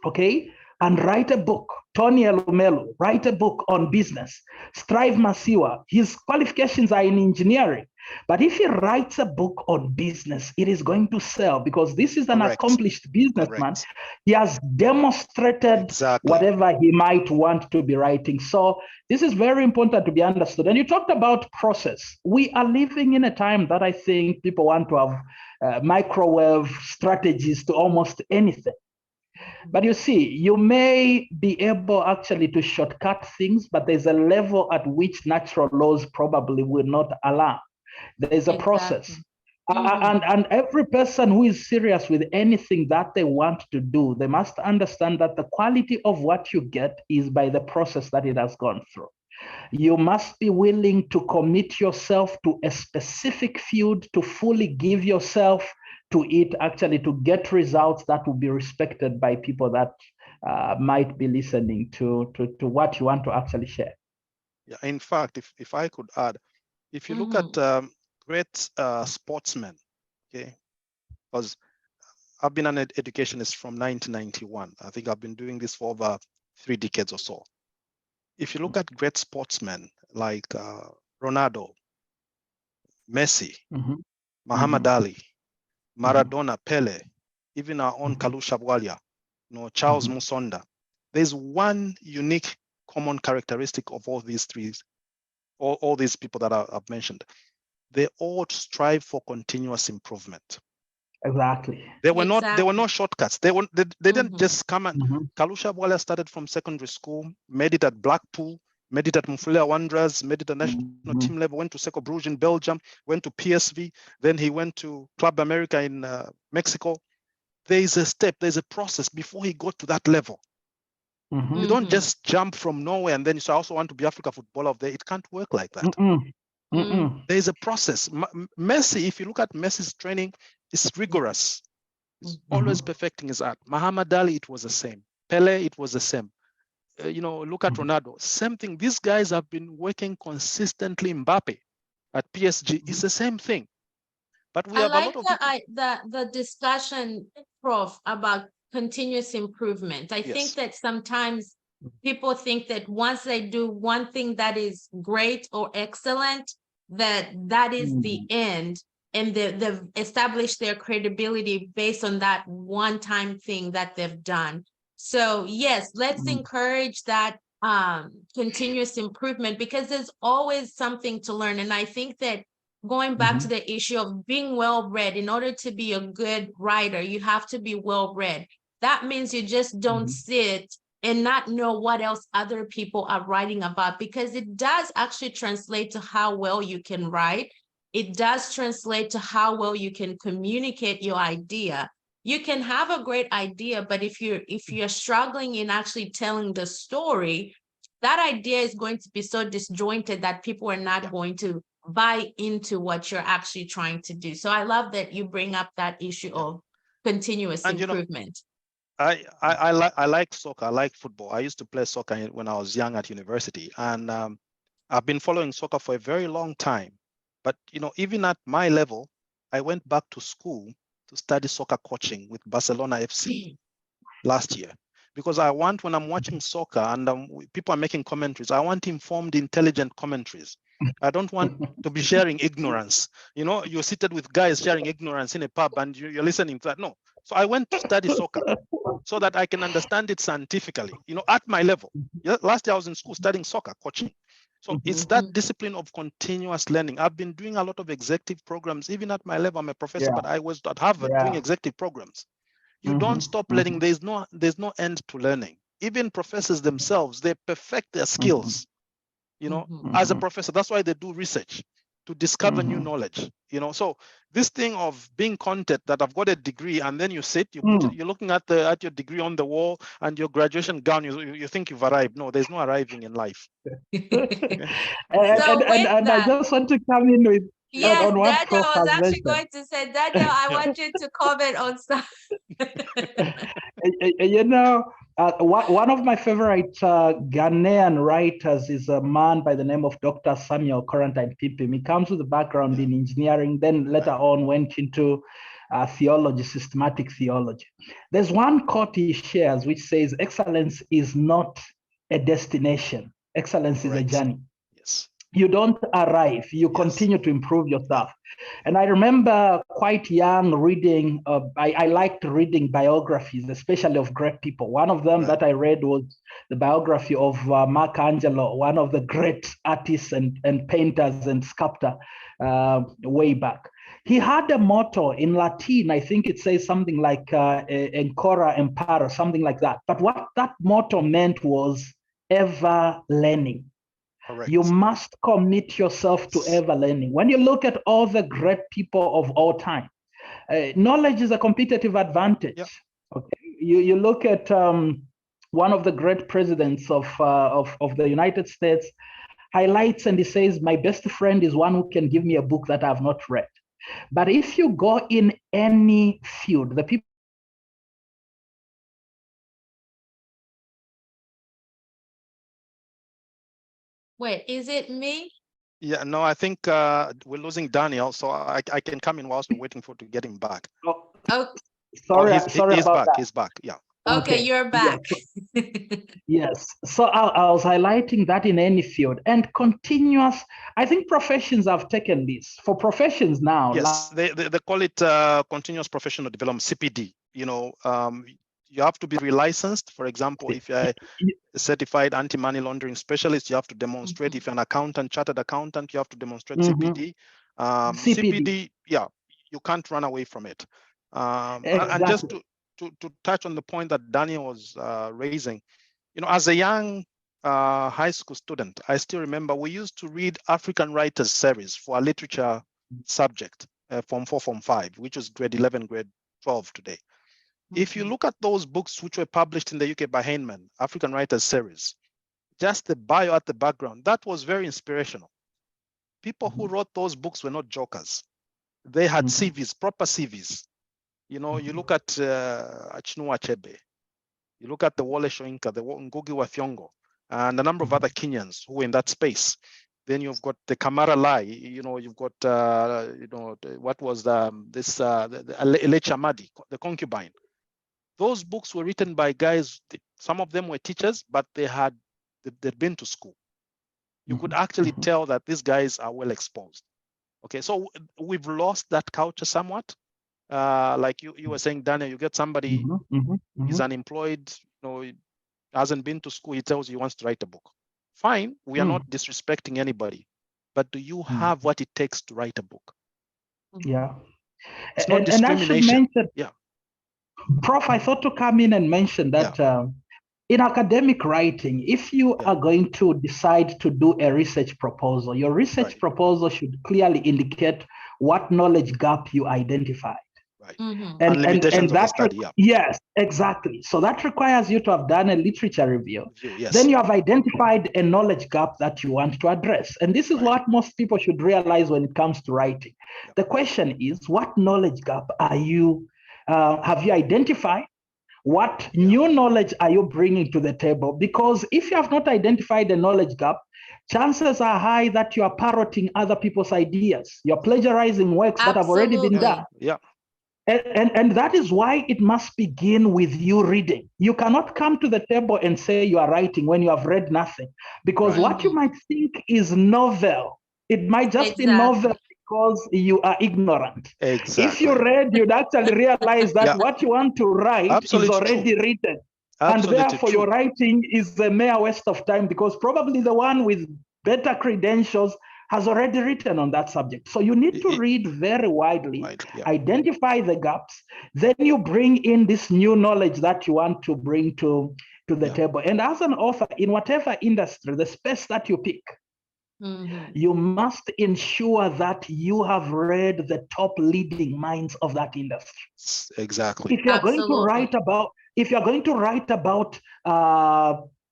okay, and write a book, Tony Elumelu, write a book on business, Strive Masiwa, his qualifications are in engineering. But if he writes a book on business, it is going to sell because this is an accomplished businessman. He has demonstrated whatever he might want to be writing. So this is very important to be understood. And you talked about process. We are living in a time that I think people want to have microwave strategies to almost anything. But you see, you may be able actually to shortcut things, but there's a level at which natural laws probably will not allow. There's a process. And every person who is serious with anything that they want to do, they must understand that the quality of what you get is by the process that it has gone through. You must be willing to commit yourself to a specific field, to fully give yourself to it, actually to get results that will be respected by people that might be listening to what you want to actually share. Yeah, in fact, if I could add, if you look at great sportsmen, okay, because I've been an educationist from 1991. I think I've been doing this for over 3 decades or so. If you look at great sportsmen like Ronaldo, Messi, Muhammad Ali, Maradona, Pele, even our own Kalusha Bwalia, Charles Musonda, there's one unique common characteristic of all these three, all these people that I've mentioned. They all strive for continuous improvement. Exactly. There were no shortcuts. They didn't just come and Kalusha Bwalia started from secondary school, made it at Blackpool, made it at Mufulira Wanderers, made it at national team level, went to Cercle Brugge in Belgium, went to PSV, then he went to Club America in Mexico. There is a step, there's a process before he got to that level. You don't just jump from nowhere and then you say, I also want to be Africa Footballer of the Year. It can't work like that. There's a process. Messi, if you look at Messi's training, it's rigorous. He's always perfecting his art. Muhammad Ali, it was the same. Pele, it was the same. Look at Ronaldo. Same thing. These guys have been working consistently. Mbappe at PSG is the same thing. But we have a lot of the discussion, Prof, about continuous improvement. I think that sometimes people think that once they do one thing that is great or excellent, that is the end, and they've established their credibility based on that one-time thing that they've done. So yes, let's encourage that continuous improvement, because there's always something to learn. And I think that going back to the issue of being well-read, in order to be a good writer, you have to be well-read. That means you just don't sit and not know what else other people are writing about, because it does actually translate to how well you can write. It does translate to how well you can communicate your idea. You can have a great idea, but if you're struggling in actually telling the story, that idea is going to be so disjointed that people are not going to buy into what you're actually trying to do. So I love that you bring up that issue of continuous improvement. I like soccer. I like football. I used to play soccer when I was young at university, and I've been following soccer for a very long time. But even at my level, I went back to school to study soccer coaching with Barcelona FC last year, because I want, when I'm watching soccer and people are making commentaries, I want informed, intelligent commentaries. I don't want to be sharing ignorance. You know, you're seated with guys sharing ignorance in a pub and you're listening to that. No. So I went to study soccer so that I can understand it scientifically, you know, at my level. Last year I was in school studying soccer coaching. So it's that discipline of continuous learning. I've been doing a lot of executive programs, even at my level. I'm a professor, but I was at Harvard doing executive programs. You don't stop learning. There's no end to learning. Even professors themselves, they perfect their skills. You know, as a professor, that's why they do research to discover new knowledge. You know, so this thing of being content that I've got a degree and then you sit, you put it, you're looking at your degree on the wall and your graduation gown, you think you've arrived. No, there's no arriving in life. And I just want to come in with on what Daniel, Prof I was has actually mentioned. going to say, Daniel, I want you to comment on stuff. You know, one of my favorite Ghanaian writers is a man by the name of Dr. Samuel Corantine Pipim. He comes with a background in engineering, then later on went into theology, systematic theology. There's one quote he shares which says, excellence is not a destination. Excellence is a journey. Yes. You don't arrive, you continue to improve yourself. And I remember quite young reading, I liked reading biographies, especially of great people. One of them that I read was the biography of Michelangelo, one of the great artists and painters and sculptor way back. He had a motto in Latin, I think it says something like Ancora Imparo, something like that. But what that motto meant was ever learning. Correct. You must commit yourself to ever learning. When you look at all the great people of all time, knowledge is a competitive advantage. Yep. Okay, you look at one of the great presidents of the United States highlights and he says, my best friend is one who can give me a book that I've not read. But if you go in any field, the people Wait, is it me? Yeah, no, I think we're losing Daniel, so I can come in whilst we're waiting to get him back. Oh, sorry, he's about back. that. He's back. Yeah. Okay, you're back. Yes. Yes. So I was highlighting that in any field and continuous. I think professions have taken this for professions now. Yes, they call it continuous professional development, CPD. You know, you have to be relicensed. For example, if you're a certified anti-money laundering specialist, you have to demonstrate. If you're an accountant, chartered accountant, you have to demonstrate CPD. CPD, yeah, you can't run away from it. Exactly. And just to touch on the point that Daniel was raising, you know, as a young high school student, I still remember we used to read African Writers series for a literature subject, Form 4, Form 5, which was grade 11, grade 12 today. If you look at those books which were published in the UK by Heinemann, African Writers series, just the bio at the background, that was very inspirational. People who wrote those books were not jokers. They had CVs, proper CVs. You know, you look at Achinua Achebe, you look at the Wole Soyinka, the Ngugi wa Thiong'o, and a number of other Kenyans who were in that space. Then you've got the Kamara Lai, you know, you've got, you know, what was the Elecha Madi, the concubine. Those books were written by guys, some of them were teachers, but they'd been to school. You could actually tell that these guys are well exposed. Okay, so we've lost that culture somewhat. Like you were saying, Daniel, you get somebody, he's unemployed, you know, he hasn't been to school, he tells you he wants to write a book. Fine, we are not disrespecting anybody, but do you have what it takes to write a book? Yeah. It's not discrimination. Yeah. Prof, I thought to come in and mention that in academic writing, if you are going to decide to do a research proposal, your research proposal should clearly indicate what knowledge gap you identified. Right. And limitations of the study. Yes, exactly. So that requires you to have done a literature review. Yes. Then you have identified a knowledge gap that you want to address. And this is what most people should realize when it comes to writing. The question is, what knowledge gap are you have you identified? What new knowledge are you bringing to the table? Because if you have not identified a knowledge gap, chances are high that you are parroting other people's ideas. You're plagiarizing works that have already been done. Yeah. And that is why it must begin with you reading. You cannot come to the table and say you are writing when you have read nothing, because Right. what you might think is novel, it might just be novel because you are ignorant. If you Exactly. read, you'd actually realize that Yeah, what you want to write is absolutely true. already written. And Absolutely therefore, your true. writing is a mere waste of time, because probably the one with better credentials has already written on that subject. So you need to read very widely, Yeah. identify the gaps, then you bring in this new knowledge that you want to bring to the table. And as an author, in whatever industry, the space that you pick, you must ensure that you have read the top leading minds of that industry. Exactly. If you're going to write about,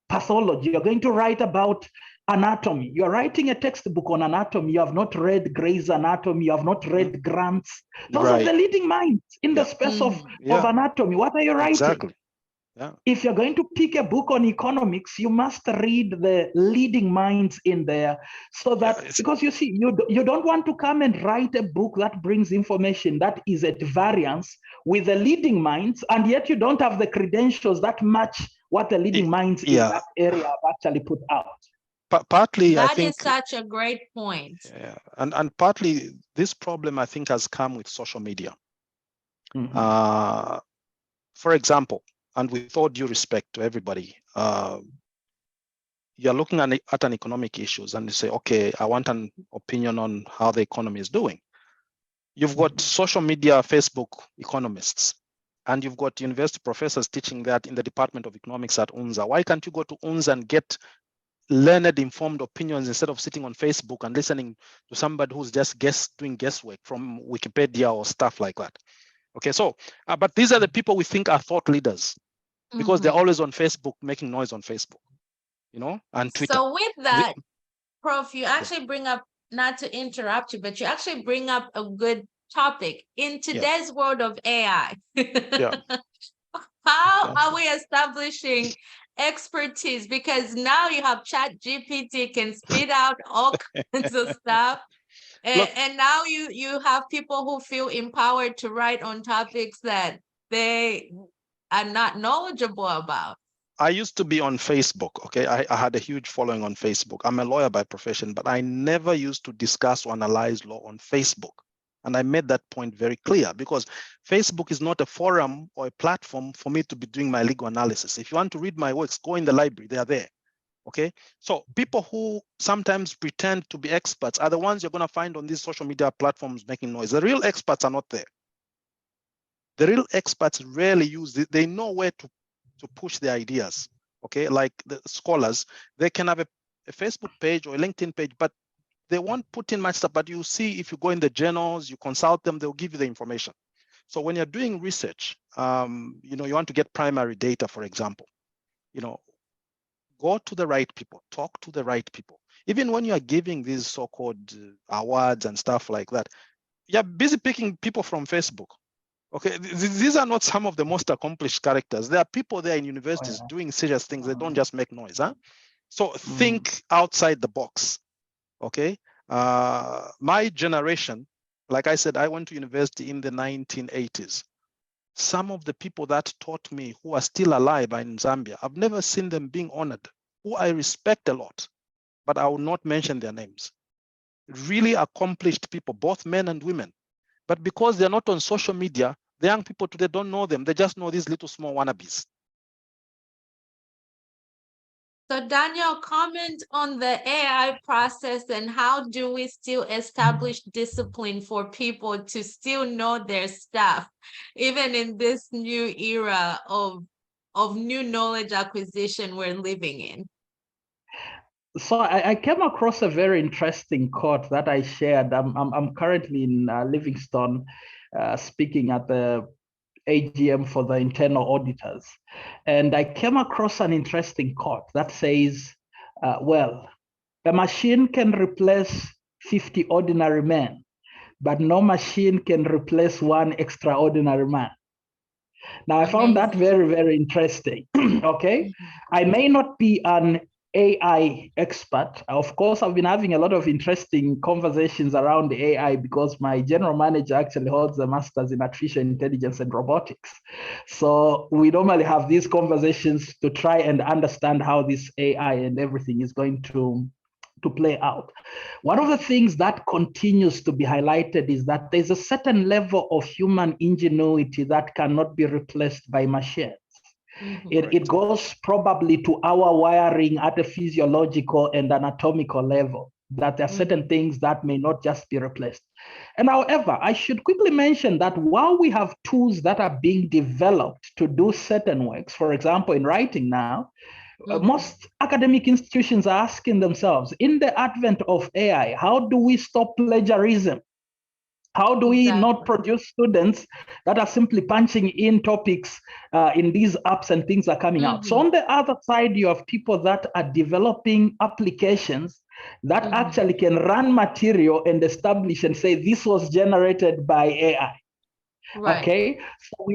pathology, you're going to write about anatomy, you're writing a textbook on anatomy, you have not read Gray's Anatomy, you have not read Grant's. Those are the leading minds in the space of anatomy. What are you writing? Exactly. Yeah. If you're going to pick a book on economics, you must read the leading minds in there, so that, because you see, you don't want to come and write a book that brings information that is at variance with the leading minds, and yet you don't have the credentials that match what the leading minds in that area have actually put out. Partly, I That think is such a great point. Yeah, and partly this problem, I think, has come with social media. For example, and with all due respect to everybody, you're looking at an economic issues and you say, okay, I want an opinion on how the economy is doing. You've got social media, Facebook economists, and you've got university professors teaching that in the Department of Economics at UNZA. Why can't you go to UNZA and get learned, informed opinions instead of sitting on Facebook and listening to somebody who's just doing guesswork from Wikipedia or stuff like that? Okay, so, but these are the people we think are thought leaders, because they're always on Facebook making noise on Facebook, and Twitter. So with that, Prof, you actually bring up, not to interrupt you, but you actually bring up a good topic. In today's world of AI, how are we establishing expertise? Because now you have ChatGPT can spit out all kinds of stuff. And now you have people who feel empowered to write on topics that they are not knowledgeable about. I used to be on Facebook, okay? I had a huge following on Facebook. I'm a lawyer by profession, but I never used to discuss or analyze law on Facebook. And I made that point very clear, because Facebook is not a forum or a platform for me to be doing my legal analysis. If you want to read my works, go in the library, they are there, okay? So people who sometimes pretend to be experts are the ones you're gonna find on these social media platforms making noise. The real experts are not there. The real experts rarely use it. They know where to push their ideas, okay? Like the scholars, they can have a Facebook page or a LinkedIn page, but they won't put in much stuff. But you see, if you go in the journals, you consult them, they'll give you the information. So when you're doing research, you want to get primary data, for example, go to the right people, talk to the right people. Even when you are giving these so-called awards and stuff like that, you're busy picking people from Facebook. Okay, these are not some of the most accomplished characters. There are people there in universities doing serious things. They don't just make noise, huh? So think outside the box, okay? My generation, like I said, I went to university in the 1980s. Some of the people that taught me who are still alive in Zambia, I've never seen them being honored, who I respect a lot, but I will not mention their names. Really accomplished people, both men and women. But because they're not on social media, the young people today don't know them. They just know these little small wannabes. So Daniel, comment on the AI process and how do we still establish discipline for people to still know their stuff, even in this new era of new knowledge acquisition we're living in? So I came across a very interesting quote that I shared. I'm currently in Livingstone, speaking at the AGM for the internal auditors, and I came across an interesting quote that says, well, a machine can replace 50 ordinary men, but no machine can replace one extraordinary man. Now, I found that very, very interesting. Okay. I may not be an AI expert. Of course, I've been having a lot of interesting conversations around AI because my general manager actually holds a master's in artificial intelligence and robotics. So we normally have these conversations to try and understand how this AI and everything is going to play out. One of the things that continues to be highlighted is that there's a certain level of human ingenuity that cannot be replaced by machines. It goes probably to our wiring at a physiological and anatomical level, that there are certain things that may not just be replaced. And however, I should quickly mention that while we have tools that are being developed to do certain works, for example, in writing now, most academic institutions are asking themselves, in the advent of AI, how do we stop plagiarism? How do we not produce students that are simply punching in topics in these apps and things are coming out? So on the other side, you have people that are developing applications that actually can run material and establish and say, this was generated by AI. Right. Okay, so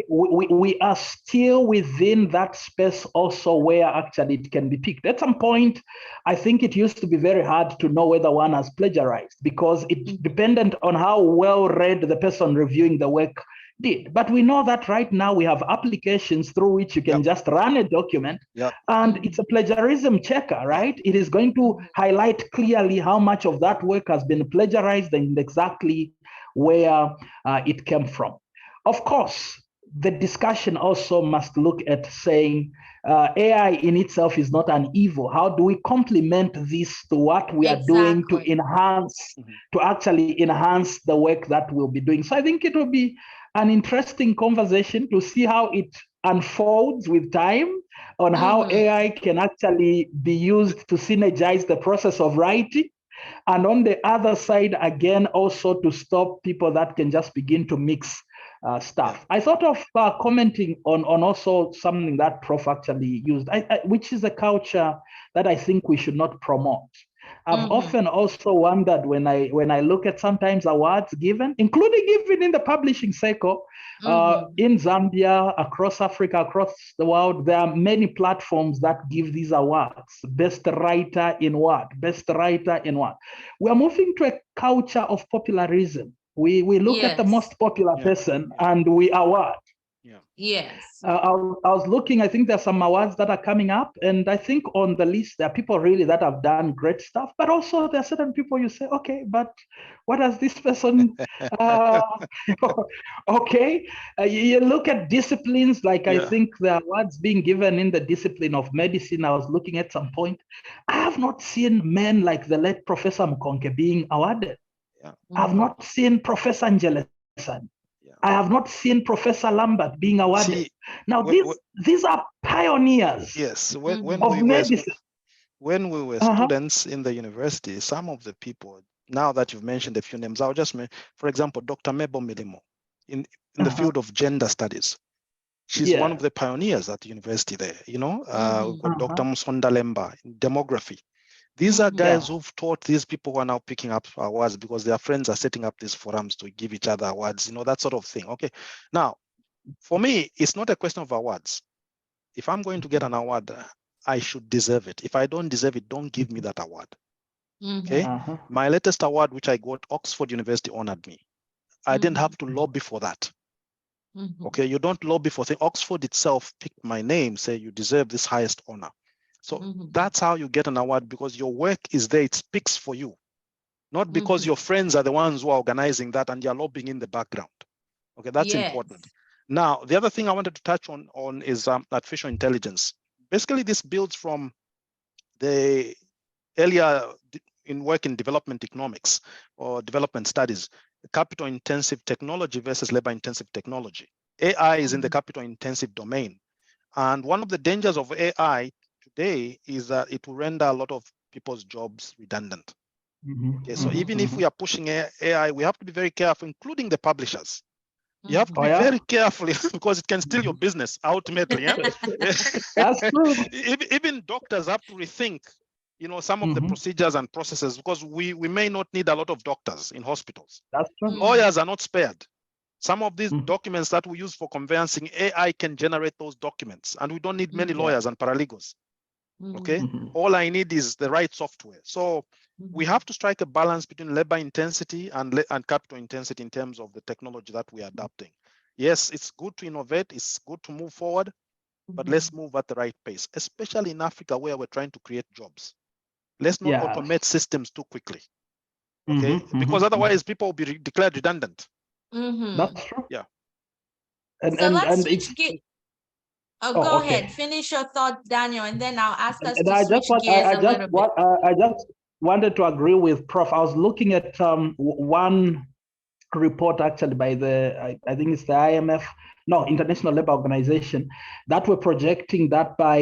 we are still within that space also where actually it can be picked. At some point, I think it used to be very hard to know whether one has plagiarized because it depended on how well read the person reviewing the work did. But we know that right now we have applications through which you can just run a document and it's a plagiarism checker, right? It is going to highlight clearly how much of that work has been plagiarized and exactly where it came from. Of course, the discussion also must look at saying AI in itself is not an evil. How do we complement this to what we are doing to enhance, to actually enhance the work that we'll be doing? So I think it will be an interesting conversation to see how it unfolds with time on how AI can actually be used to synergize the process of writing. And on the other side, again, also to stop people that can just begin to mix stuff. I thought of commenting on also something that Prof actually used, which is a culture that I think we should not promote. I've often also wondered when I look at sometimes awards given, including even in the publishing circle, in Zambia, across Africa, across the world, there are many platforms that give these awards. Best writer in what? Best writer in what? We are moving to a culture of popularism. We look at the most popular person and we award. Yes. I was looking, I think there's some awards that are coming up, and I think on the list there are people really that have done great stuff, but also there are certain people you say, okay, but what has this person, okay. You look at disciplines, like I think the awards being given in the discipline of medicine, I was looking at some point, I have not seen men like the late Professor Mkonke being awarded. I have not seen Professor Njelesan. I have not seen Professor Lambert being awarded. See, now, these are pioneers of medicine. When we were students in the university, some of the people, now that you've mentioned a few names, I'll just mention, for example, Dr. Mebo Milimo in the field of gender studies. She's one of the pioneers at the university there, you know. We've got Dr. Musonda Lemba in demography. These are guys who've taught these people who are now picking up awards because their friends are setting up these forums to give each other awards, you know, that sort of thing. Okay. Now, for me, it's not a question of awards. If I'm going to get an award, I should deserve it. If I don't deserve it, don't give me that award. Okay. My latest award, which I got, Oxford University honored me. I didn't have to lobby for that. Okay. You don't lobby for things. Oxford itself picked my name, say you deserve this highest honor. So that's how you get an award, because your work is there. It speaks for you, not because your friends are the ones who are organizing that and you're lobbying in the background. Okay, that's important. Now, the other thing I wanted to touch on is artificial intelligence. Basically, this builds from the earlier in work in development economics or development studies, capital intensive technology versus labor intensive technology. AI is in the capital intensive domain. And one of the dangers of AI today is that it will render a lot of people's jobs redundant. Okay, so even if we are pushing AI, we have to be very careful, including the publishers. You have to be very careful because it can steal your business ultimately. That's true. Even doctors have to rethink, you know, some of the procedures and processes, because we may not need a lot of doctors in hospitals. That's true. Lawyers are not spared. Some of these documents that we use for conveyancing, AI can generate those documents, and we don't need many lawyers and paralegals. Okay, Mhm. all I need is the right software. So we Mhm. have to strike a balance between labor intensity and capital intensity in terms of the technology that we are adapting. Yes, it's good to innovate, it's good to move forward, but let's move at the right pace, especially in Africa where we're trying to create jobs. Let's not Yes. automate systems too quickly, okay? Mhm, Because mhm, otherwise people will be declared redundant. Mhm. That's true. Yeah. And So let's and switch it's gear. Oh, oh, go okay. ahead. Finish your thought, Daniel, and then I'll ask us And to I just switch want gears a little bit. I just wanted to agree with Prof. I was looking at one report actually by I think it's the IMF, no, International Labour Organization, that we're projecting that by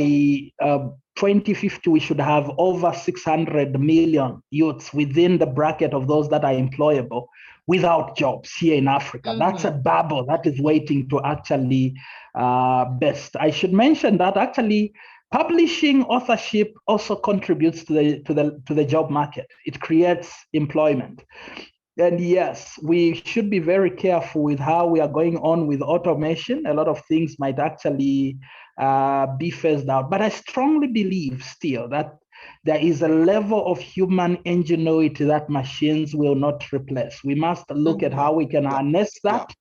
2050 we should have over 600 million youths within the bracket of those that are employable without jobs here in Africa. That's a bubble that is waiting to actually burst. I should mention that actually publishing authorship also contributes to the job market. It creates employment. And yes, we should be very careful with how we are going on with automation. A lot of things might actually be phased out. But I strongly believe still that there is a level of human ingenuity that machines will not replace. We must look at how we can harness that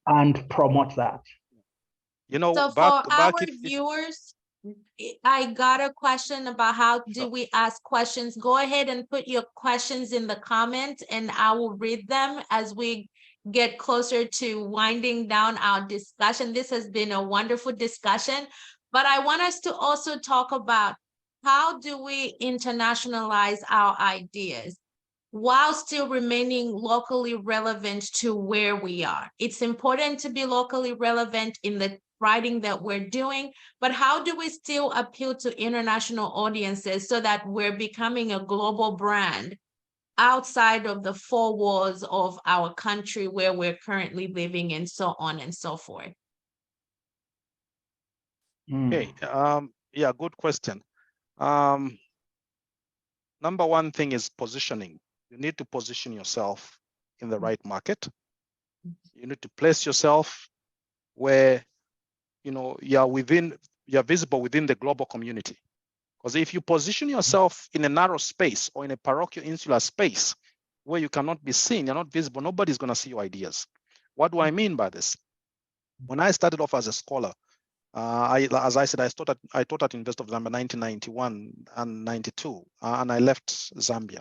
and promote that. You know, So back for our if viewers, I got a question about how do we ask questions. Go ahead and put your questions in the comments and I will read them as we get closer to winding down our discussion. This has been a wonderful discussion, but I want us to also talk about how do we internationalize our ideas while still remaining locally relevant to where we are. It's important to be locally relevant in the writing that we're doing, but how do we still appeal to international audiences so that we're becoming a global brand outside of the four walls of our country where we're currently living and so on and so forth? Okay, yeah, good question. Number one thing is positioning. You need to position yourself in the right market. You need to place yourself where you're visible within the global community. Because if you position yourself in a narrow space or in a parochial insular space where you cannot be seen, you're not visible, nobody's going to see your ideas. What do I mean by this? When I started off as a scholar, as I said, I taught at University of Zambia 1991 and 92, and I left Zambia.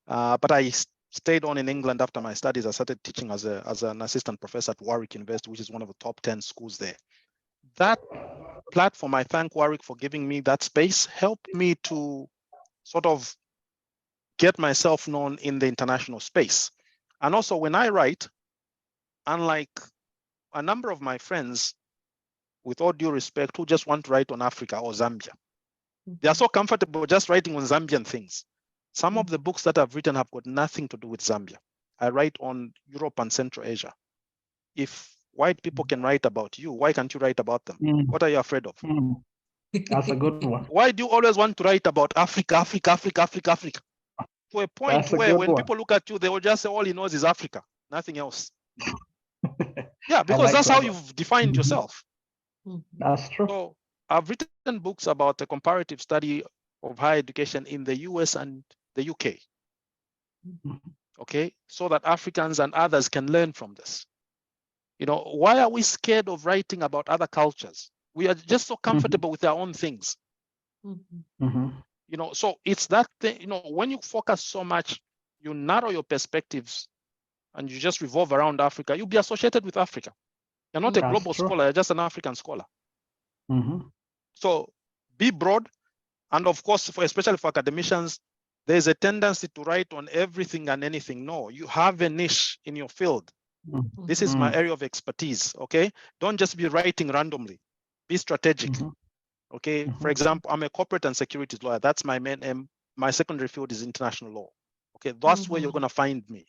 But I stayed on in England after my studies. I started teaching as an assistant professor at Warwick University, which is one of the top 10 schools there. That platform, I thank Warwick for giving me that space, helped me to sort of get myself known in the international space. And also when I write, unlike a number of my friends, with all due respect, who just want to write on Africa or Zambia, they are so comfortable just writing on Zambian things. Some of the books that I've written have got nothing to do with Zambia. I write on Europe and Central Asia. If white people can write about you, why can't you write about them? What are you afraid of? That's a good one. Why do you always want to write about Africa, Africa, Africa, Africa, Africa? To a point That's a where good when one. people look at you, they will just say all he knows is Africa, nothing else. Yeah, I because like that's that how one. you've defined yourself. That's true. So I've written books about a comparative study of higher education in the US and the UK. Okay, so that Africans and others can learn from this. You know, why are we scared of writing about other cultures? We are just so comfortable with our own things. You know, so it's that thing, you know, when you focus so much, you narrow your perspectives and you just revolve around Africa, you'll be associated with Africa. You're not a That's global true. scholar, you're just an African scholar. So be broad. And of course, especially for academicians, there's a tendency to write on everything and anything. No, you have a niche in your field. This is my area of expertise, okay? Don't just be writing randomly. Be strategic, okay? For example, I'm a corporate and securities lawyer. That's my main aim. My secondary field is international law. Okay, that's where you're gonna find me.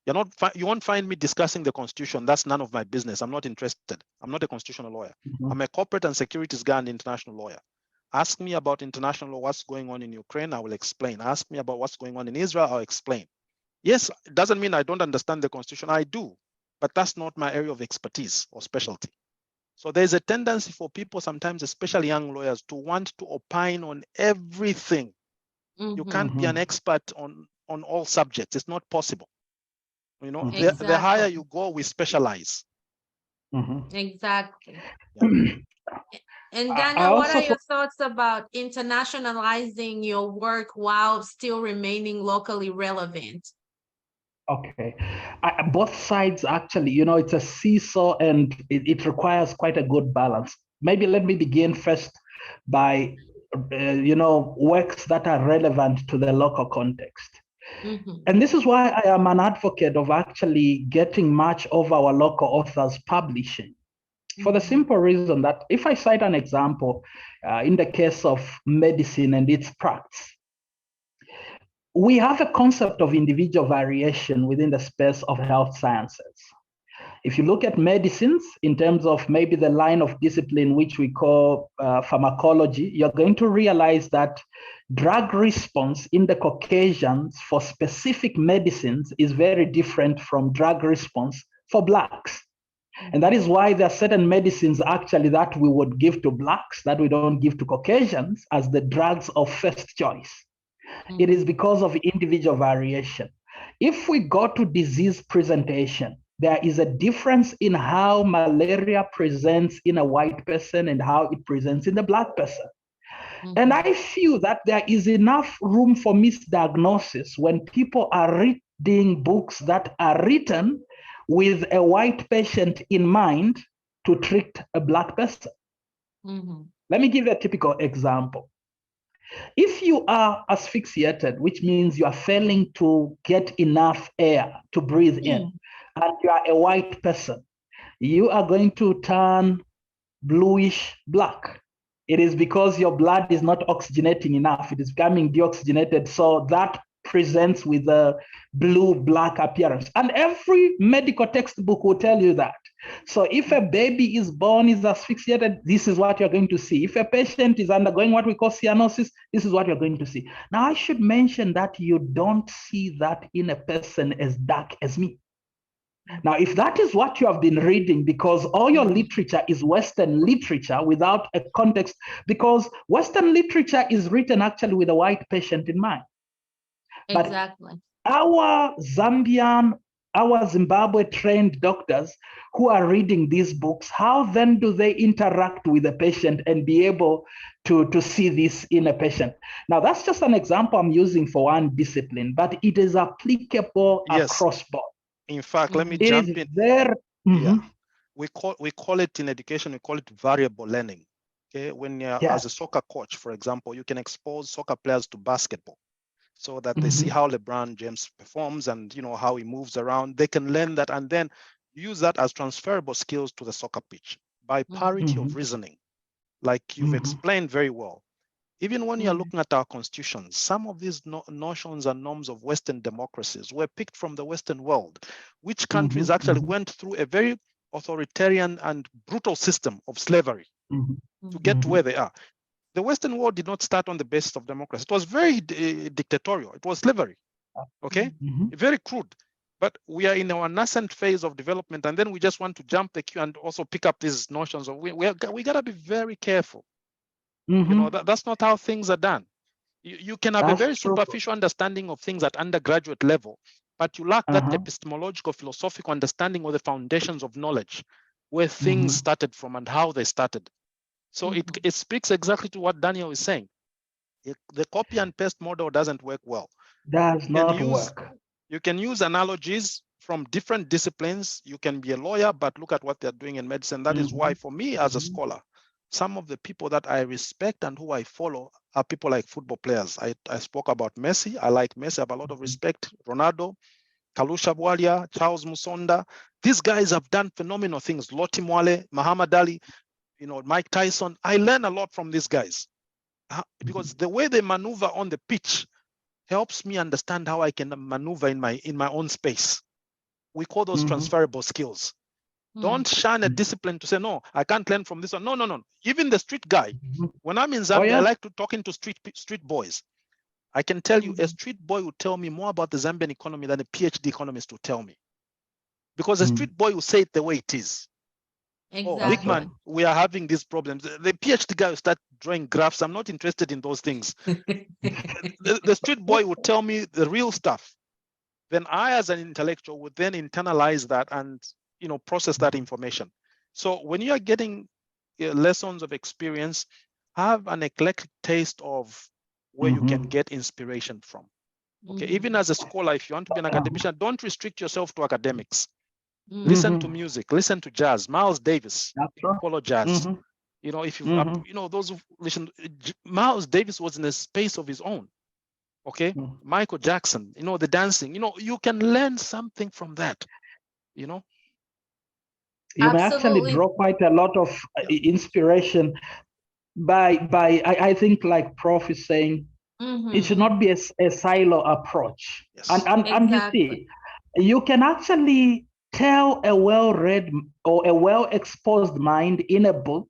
You won't find me discussing the Constitution. That's none of my business. I'm not interested. I'm not a constitutional lawyer. I'm a corporate and securities guy and international lawyer. Ask me about international law, what's going on in Ukraine, I will explain. Ask me about what's going on in Israel, I'll explain. Yes, it doesn't mean I don't understand the Constitution. I do, but that's not my area of expertise or specialty. So there's a tendency for people sometimes, especially young lawyers, to want to opine on everything. You can't be an expert on all subjects. It's not possible. You know, the higher Exactly. you go, we specialize. Exactly. Yeah. And I Daniel, what are also your thoughts about internationalizing your work while still remaining locally relevant? Okay. Both sides actually, you know, it's a seesaw and it requires quite a good balance. Maybe let me begin first by, you know, works that are relevant to the local context. And this is why I am an advocate of actually getting much of our local authors publishing. For the simple reason that if I cite an example, in the case of medicine and its practice, we have a concept of individual variation within the space of health sciences. If you look at medicines in terms of maybe the line of discipline which we call pharmacology, you're going to realize that drug response in the Caucasians for specific medicines is very different from drug response for Blacks. And that is why there are certain medicines actually that we would give to Blacks that we don't give to Caucasians as the drugs of first choice. It is because of individual variation. If we go to disease presentation, there is a difference in how malaria presents in a white person and how it presents in the Black person. And I feel that there is enough room for misdiagnosis when people are reading books that are written with a white patient in mind to treat a Black person. Let me give you a typical example. If you are asphyxiated, which means you are failing to get enough air to breathe in, and you are a white person, you are going to turn bluish black. It is because your blood is not oxygenating enough. It is becoming deoxygenated. So that presents with a blue-black appearance. And every medical textbook will tell you that. So if a baby is born, is asphyxiated, this is what you're going to see. If a patient is undergoing what we call cyanosis, this is what you're going to see. Now, I should mention that you don't see that in a person as dark as me. Now, if that is what you have been reading, because all your literature is Western literature without a context, because Western literature is written actually with a white patient in mind. Exactly. But our Zambian, our Zimbabwe trained doctors who are reading these books, how then do they interact with the patient and be able to see this in a patient? Now, that's just an example I'm using for one discipline, but it is applicable across board. In fact, let me It jump is in. there. Yeah, we call it in education, we call it variable learning. Okay, when you're as a soccer coach, for example, you can expose soccer players to basketball so that they see how LeBron James performs and you know how he moves around. They can learn that and then use that as transferable skills to the soccer pitch by parity of reasoning, like you've explained very well. Even when you're looking at our constitutions, some of these notions and norms of Western democracies were picked from the Western world, which countries actually went through a very authoritarian and brutal system of slavery to get to where they are. The Western world did not start on the basis of democracy. It was very dictatorial. It was slavery, okay? Very crude. But we are in our nascent phase of development, and then we just want to jump the queue and also pick up these notions of we got to be very careful. You know, that's not how things are done. You can have a very superficial understanding of things at undergraduate level, but you lack that epistemological, philosophical understanding of the foundations of knowledge, where things started from and how they started. So it speaks exactly to what Daniel is saying. The copy and paste model doesn't work well. Does not work. You can use analogies from different disciplines. You can be a lawyer, but look at what they're doing in medicine. That is why, for me as a scholar, some of the people that I respect and who I follow are people like football players. I spoke about Messi. I like Messi. I have a lot of respect. Ronaldo, Kalusha Bwalia, Charles Musonda. These guys have done phenomenal things. Loti Mwale, Muhammad Ali, you know, Mike Tyson. I learn a lot from these guys because the way they maneuver on the pitch helps me understand how I can maneuver in my own space. We call those transferable skills. Don't shun a discipline to say, no, I can't learn from this one. No. Even the street guy, when I'm in Zambia, I like to talking to street boys. I can tell you a street boy will tell me more about the Zambian economy than a PhD economist will tell me. Because a street boy will say it the way it is. Oh, big Exactly. man, we are having these problems. The PhD guy will start drawing graphs. I'm not interested in those things. The street boy would tell me the real stuff. Then I, as an intellectual, would then internalize that and process that information. So when you are getting lessons of experience, have an eclectic taste of where you can get inspiration from. Okay, even as a scholar, if you want to be an academician, don't restrict yourself to academics. Listen to music, listen to jazz. Miles Davis, follow jazz. If you those who listen, Miles Davis was in a space of his own. Okay, Michael Jackson, the dancing, you can learn something from that. You may actually Absolutely. draw quite a lot of inspiration by I think, like Prof is saying, it should not be a silo approach. Yes. And you see, you can actually tell a well-read or a well-exposed mind in a book.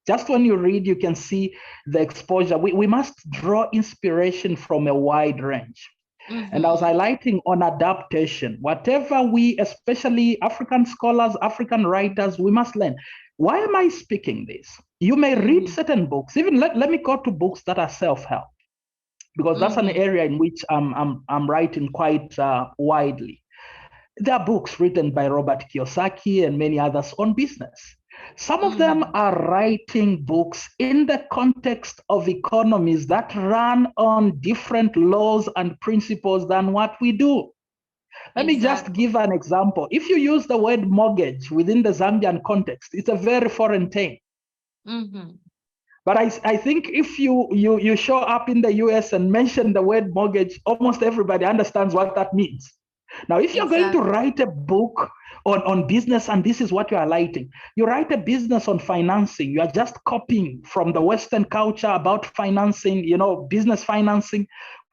Just when you read, you can see the exposure. We must draw inspiration from a wide range. And I was highlighting on adaptation. Whatever we, especially African scholars, African writers, we must learn. Why am I speaking this? You may read certain books. Even let me go to books that are self-help, because that's an area in which I'm writing quite widely. There are books written by Robert Kiyosaki and many others on business. Some of them are writing books in the context of economies that run on different laws and principles than what we do. Let me just give an example. If you use the word mortgage within the Zambian context, it's a very foreign thing. But I think if you show up in the US and mention the word mortgage, almost everybody understands what that means. Now, if you're going to write a book on business, and this is what you are writing, you write a business on financing, you are just copying from the Western culture about financing, business financing.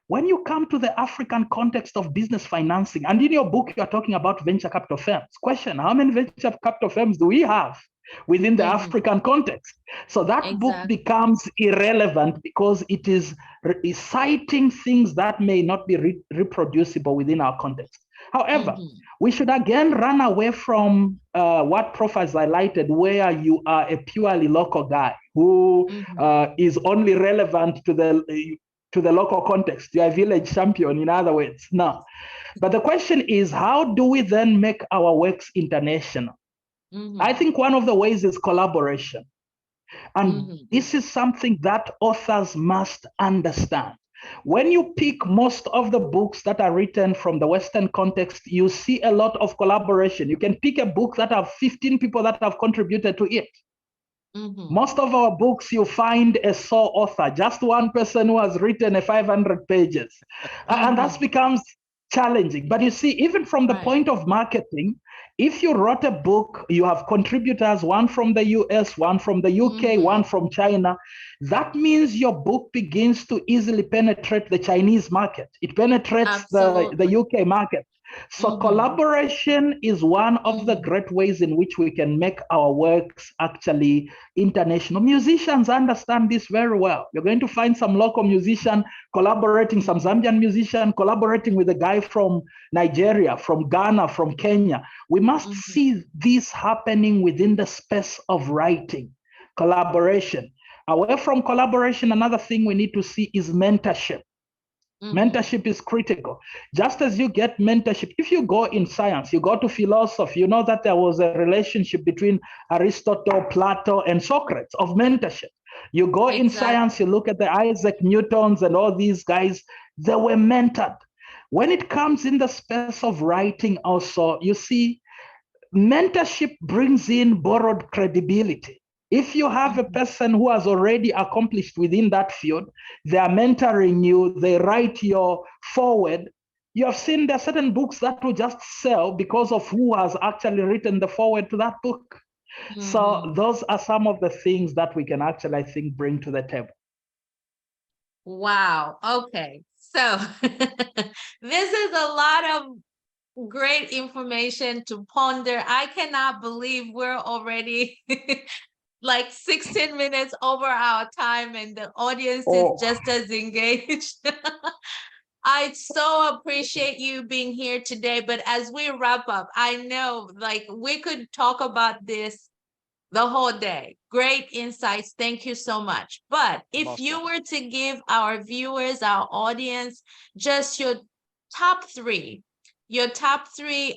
When you come to the African context of business financing, and in your book, you are talking about venture capital firms. Question, how many venture capital firms do we have within the African context? So that book becomes irrelevant because it is citing things that may not be reproducible within our context. However, we should again run away from what Prof has highlighted, where you are a purely local guy who is only relevant to the local context. You're a village champion, in other words. No. But the question is, how do we then make our works international? I think one of the ways is collaboration. And this is something that authors must understand. When you pick most of the books that are written from the Western context, you see a lot of collaboration. You can pick a book that have 15 people that have contributed to it. Most of our books, you find a sole author, just one person who has written 500 pages. And that becomes challenging. But you see, even from the point of marketing, if you wrote a book, you have contributors, one from the US, one from the UK, one from China. That means your book begins to easily penetrate the Chinese market. It penetrates the UK market. So collaboration is one of the great ways in which we can make our works actually international. Musicians understand this very well. You're going to find some local musician collaborating, some Zambian musician collaborating with a guy from Nigeria, from Ghana, from Kenya. We must see this happening within the space of writing, collaboration. Away from collaboration, another thing we need to see is mentorship. Mentorship is critical. Just as you get mentorship, if you go in science, you go to philosophy, you know that there was a relationship between Aristotle, Plato, and Socrates of mentorship. You go in science, you look at the Isaac Newtons and all these guys, they were mentored. When it comes in the space of writing also, you see, mentorship brings in borrowed credibility. If you have a person who has already accomplished within that field, they are mentoring you, they write your forward. You have seen there are certain books that will just sell because of who has actually written the forward to that book. So those are some of the things that we can actually, I think, bring to the table. Wow. Okay. So this is a lot of great information to ponder. I cannot believe we're already like 16 minutes over our time and the audience is just as engaged. I so appreciate you being here today, but as we wrap up, I know like we could talk about this The whole day. Great insights. Thank you so much. But if Most you welcome. were to give our viewers, our audience, just your top three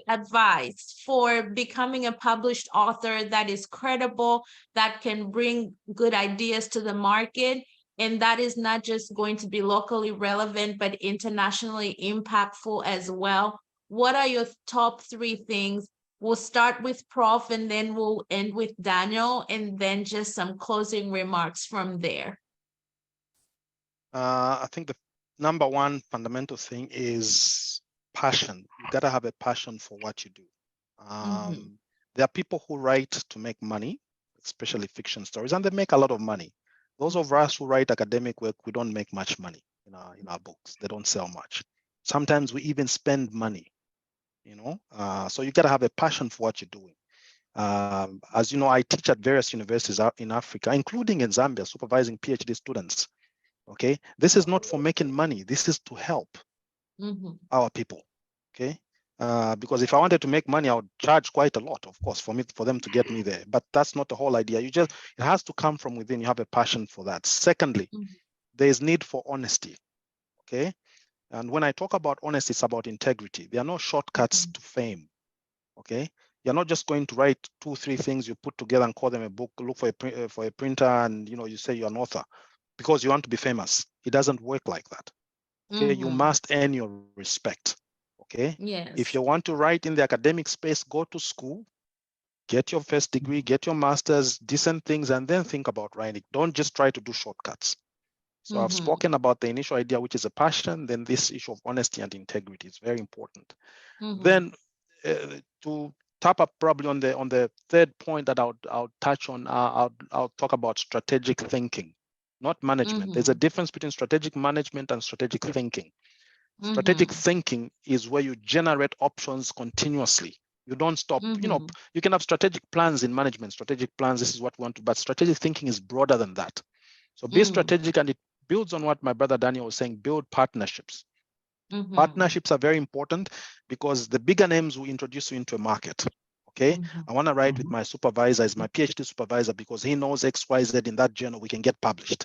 advice for becoming a published author that is credible, that can bring good ideas to the market, and that is not just going to be locally relevant, but internationally impactful as well. What are your top three things? We'll start with Prof and then we'll end with Daniel, and then just some closing remarks from there. I think the number one fundamental thing is passion. You got to have a passion for what you do. There are people who write to make money, especially fiction stories, and they make a lot of money. Those of us who write academic work, we don't make much money in our books. They don't sell much. Sometimes we even spend money, so you got to have a passion for what you're doing. As you know, I teach at various universities out in Africa, including in Zambia, supervising PhD students. Okay, this is not for making money. This is to help our people. Okay, because if I wanted to make money, I would charge quite a lot, of course, for them to get me there. But that's not the whole idea. It has to come from within. You have a passion for that. Secondly, there is need for honesty. Okay, and when I talk about honesty, it's about integrity. There are no shortcuts to fame. Okay, you're not just going to write 2-3 things you put together and call them a book. Look for a printer, and you say you're an author because you want to be famous. It doesn't work like that. Okay, you must earn your respect. Okay, yes. If you want to write in the academic space, go to school, get your first degree, get your master's, decent things, and then think about writing. Don't just try to do shortcuts. So I've spoken about the initial idea, which is a passion. Then this issue of honesty and integrity is very important. Then to tap up probably on the third point that I'll touch on, I'll talk about strategic thinking, not management. There's a difference between strategic management and strategic thinking. Strategic thinking is where you generate options continuously. You don't stop. You can have strategic plans in management, strategic plans, this is what we want to, but strategic thinking is broader than that. So be strategic, and it builds on what my brother Daniel was saying, build partnerships. Partnerships are very important because the bigger names will introduce you into a market. Okay, I want to write with my supervisor, is my PhD supervisor, because he knows XYZ in that journal we can get published.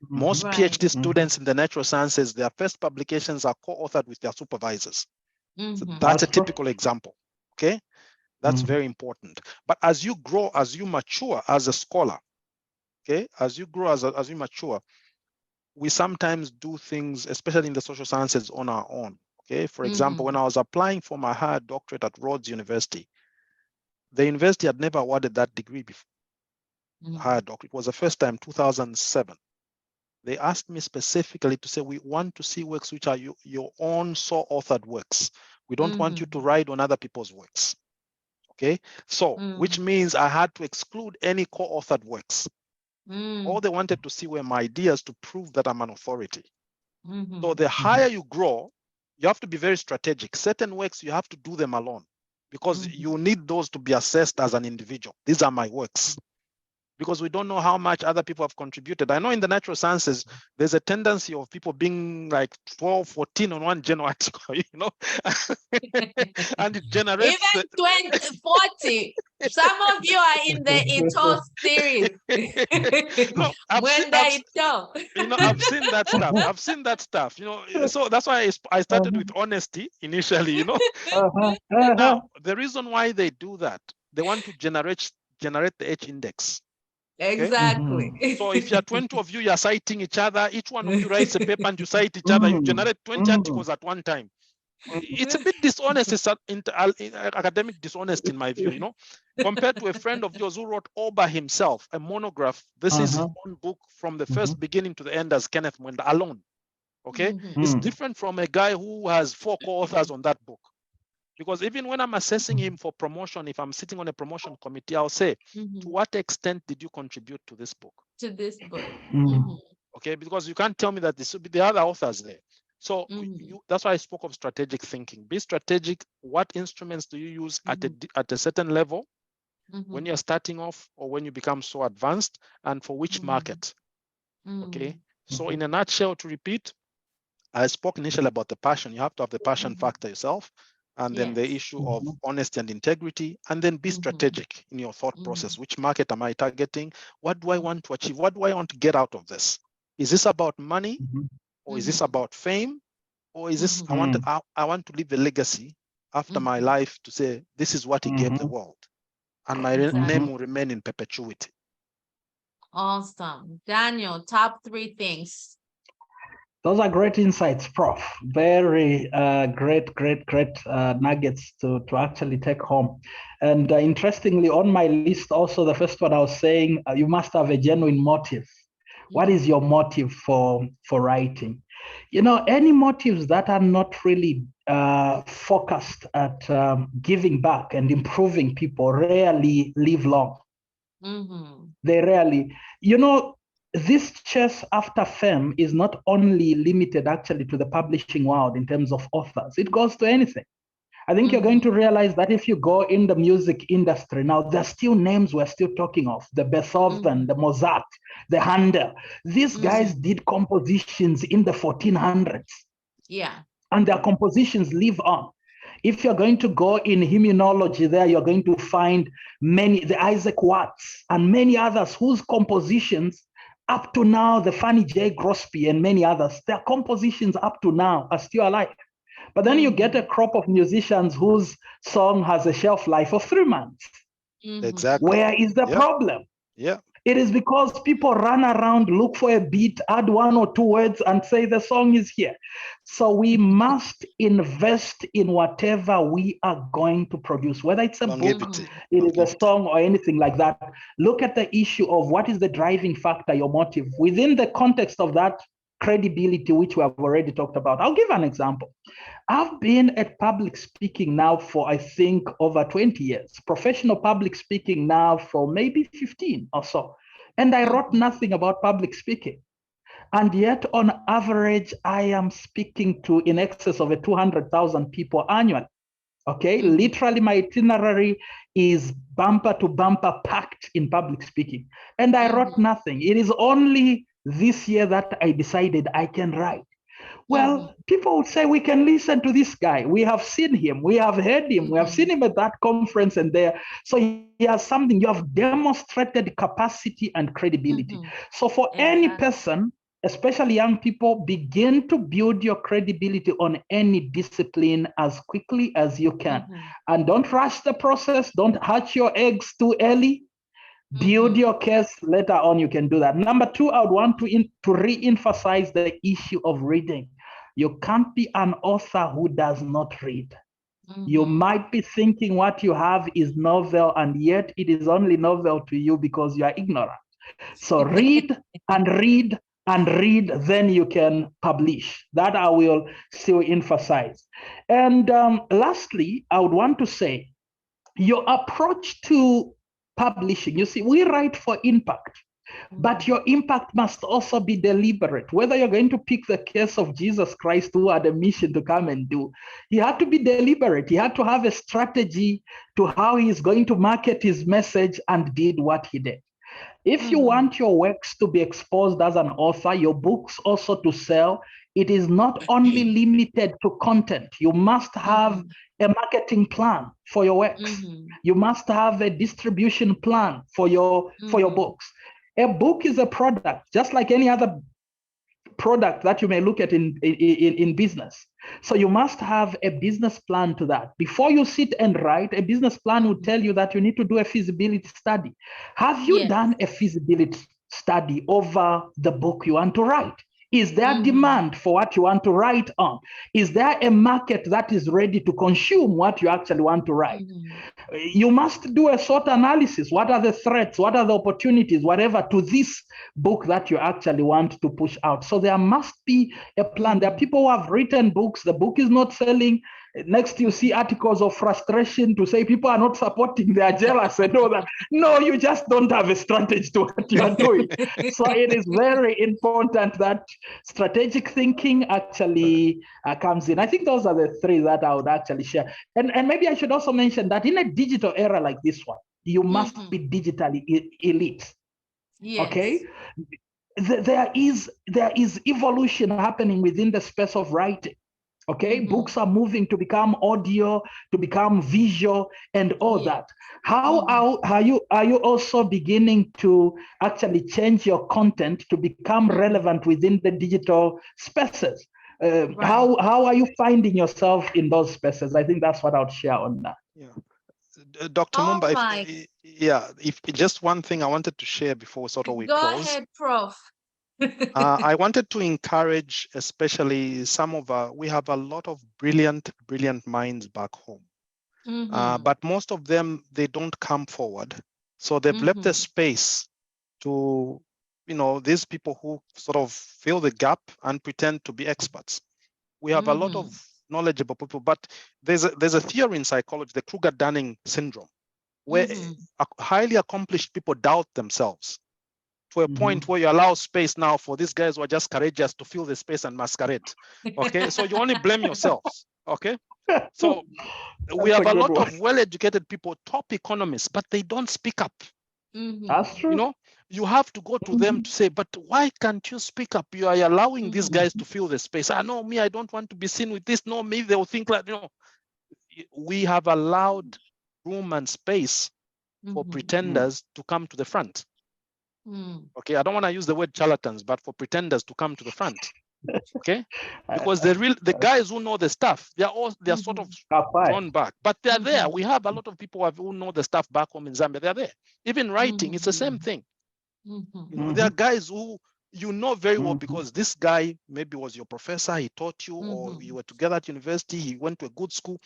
Most PhD students in the natural sciences, their first publications are co-authored with their supervisors. So that's a typical example. Okay, that's very important. But as you grow, as you mature as a scholar, okay, as you grow, as you mature, we sometimes do things, especially in the social sciences, on our own. Okay, for example, when I was applying for my higher doctorate at Rhodes University, the university had never awarded that degree before. Higher doctorate. It was the first time, 2007. They asked me specifically to say, we want to see works which are your own authored works. We don't want you to write on other people's works. Okay, so which means I had to exclude any co-authored works. All they wanted to see were my ideas to prove that I'm an authority. So the higher you grow, you have to be very strategic. Certain works, you have to do them alone because you need those to be assessed as an individual. These are my works. Because we don't know how much other people have contributed. I know in the natural sciences, there's a tendency of people being like 12, 14 on one journal article, and it generates even 20, 40. Some of you are in the Ito series. No, I've seen that stuff. I've seen that stuff, so that's why I started with honesty initially, Now, the reason why they do that, they want to generate the H index. Okay? Exactly. So if you're 20 of you, you're citing each other, each one of you writes a paper and you cite each other, you generate 20 articles at one time. It's a bit dishonest, it's academic dishonest in my view, compared to a friend of yours who wrote all by himself, a monograph. This is his own book from the first beginning to the end as Kenneth Mwenda alone. Okay, it's different from a guy who has 4 co-authors on that book. Because even when I'm assessing him for promotion, if I'm sitting on a promotion committee, I'll say, to what extent did you contribute to this book? To this book. Okay, because you can't tell me that this will be the other authors there. So that's why I spoke of strategic thinking. Be strategic. What instruments do you use at a certain level when you're starting off or when you become so advanced, and for which market? Okay, so in a nutshell, to repeat, I spoke initially about the passion. You have to have the passion factor yourself. and then the Yes. issue of honesty and integrity, and then be strategic in your thought process. Which market am I targeting? What do I want to achieve? What do I want to get out of this? Is this about money, or is this about fame, or is this I want to leave a legacy after my life to say this is what he gave the world, and my name will remain in perpetuity. Awesome. Daniel, top 3 things. Those are great insights, Prof. Very great nuggets to actually take home. And interestingly, on my list, also the first one I was saying, you must have a genuine motive. What is your motive for writing? You know, any motives that are not really focused at giving back and improving people rarely live long. They rarely, you know, this chase after fame is not only limited actually to the publishing world in terms of authors. It goes to anything. I think you're going to realize that if you go in the music industry now, there's still names we're still talking of: the Beethoven, the Mozart, the Handel. These guys did compositions in the 1400s. Yeah. And their compositions live on. If you're going to go in hymnology there, you're going to find the Isaac Watts and many others whose compositions up to now, the Fanny J. Grosby and many others, their compositions up to now are still alive. But then you get a crop of musicians whose song has a shelf life of 3 months. Exactly. Where is the problem? Yeah. It is because people run around, look for a beat, add 1 or 2 words, and say the song is here. So we must invest in whatever we are going to produce, whether it's a book, it is a song, or anything like that. Look at the issue of what is the driving factor, your motive. Within the context of that, credibility, which we have already talked about. I'll give an example. I've been at public speaking now for, I think, over 20 years, professional public speaking now for maybe 15 or so. And I wrote nothing about public speaking. And yet, on average, I am speaking to in excess of 200,000 people annually. Okay, literally my itinerary is bumper to bumper packed in public speaking. And I wrote nothing. It is only this year that I decided I can write. Well, people would say, we can listen to this guy. We have seen him. We have heard him. We have seen him at that conference and there. So he has something. You have demonstrated capacity and credibility. So for any person, especially young people, begin to build your credibility on any discipline as quickly as you can. And don't rush the process. Don't hatch your eggs too early. Build your case. Later on, you can do that. Number 2, I would want to re-emphasize the issue of reading. You can't be an author who does not read. You might be thinking what you have is novel, and yet it is only novel to you because you are ignorant. So read and read and read, then you can publish. That I will still emphasize. And lastly, I would want to say, your approach to publishing, you see, we write for impact, but your impact must also be deliberate. Whether you're going to pick the case of Jesus Christ, who had a mission to come and do, he had to be deliberate. He had to have a strategy to how he's going to market his message, and did what he did. If you want your works to be exposed as an author, your books also to sell, it is not only limited to content. You must have a marketing plan for your works. You must have a distribution plan for your books. A book is a product, just like any other product that you may look at in business. So you must have a business plan to that. Before you sit and write, a business plan will tell you that you need to do a feasibility study. Have you done a feasibility study over the book you want to write? Is there demand for what you want to write on? Is there a market that is ready to consume what you actually want to write? You must do a SWOT analysis. What are the threats? What are the opportunities, whatever, to this book that you actually want to push out? So there must be a plan. There are people who have written books. The book is not selling. Next, you see articles of frustration to say people are not supporting, they are jealous and all that. No, you just don't have a strategy to what you are doing. So it is very important that strategic thinking actually comes in. I think those are the 3 that I would actually share. And maybe I should also mention that in a digital era like this one, you must be digitally elite. Yes. Okay? There is evolution happening within the space of writing. Okay, Mhm. books are moving to become audio, to become visual, and all Yeah. that. How are you also beginning to actually change your content to become relevant within the digital spaces? Right. How are you finding yourself in those spaces? I think that's what I would share on that. Yeah. Dr. Oh Mumba, my, if just one thing I wanted to share before sort of we go close. ahead, Prof. I wanted to encourage, especially we have a lot of brilliant minds back home. But most of them, they don't come forward. So they've left a space to, these people who sort of fill the gap and pretend to be experts. We have a lot of knowledgeable people, but there's a theory in psychology, the Kruger-Dunning syndrome, where highly accomplished people doubt themselves to a point where you allow space now for these guys who are just courageous to fill the space and masquerade. Okay, so you only blame yourselves. Okay, so we have a lot of well-educated people, top economists, but they don't speak up. That's true. You have to go to them to say, but why can't you speak up? You are allowing these guys to fill the space. I know me, I don't want to be seen with this. No, maybe they'll think like, we have allowed room and space for pretenders to come to the front. Okay, I don't want to use the word charlatans, but for pretenders to come to the front. Okay, because the guys who know the stuff, they're sort of drawn back, but they're there. We have a lot of people who know the stuff back home in Zambia. They're there. Even writing, it's the same thing. There are guys who you know very well because this guy maybe was your professor, he taught you, or you were together at university, he went to a good school,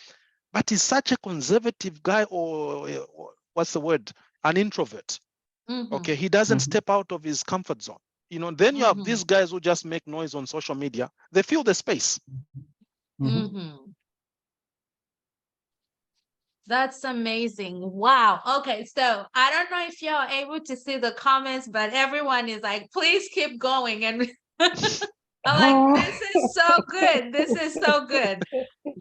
but he's such a conservative guy, or what's the word? An introvert. Okay, he doesn't step out of his comfort zone. Then you have these guys who just make noise on social media. They fill the space. That's amazing. Wow. Okay, so I don't know if you're able to see the comments, but everyone is like, please keep going. And I'm like, this is so good. This is so good.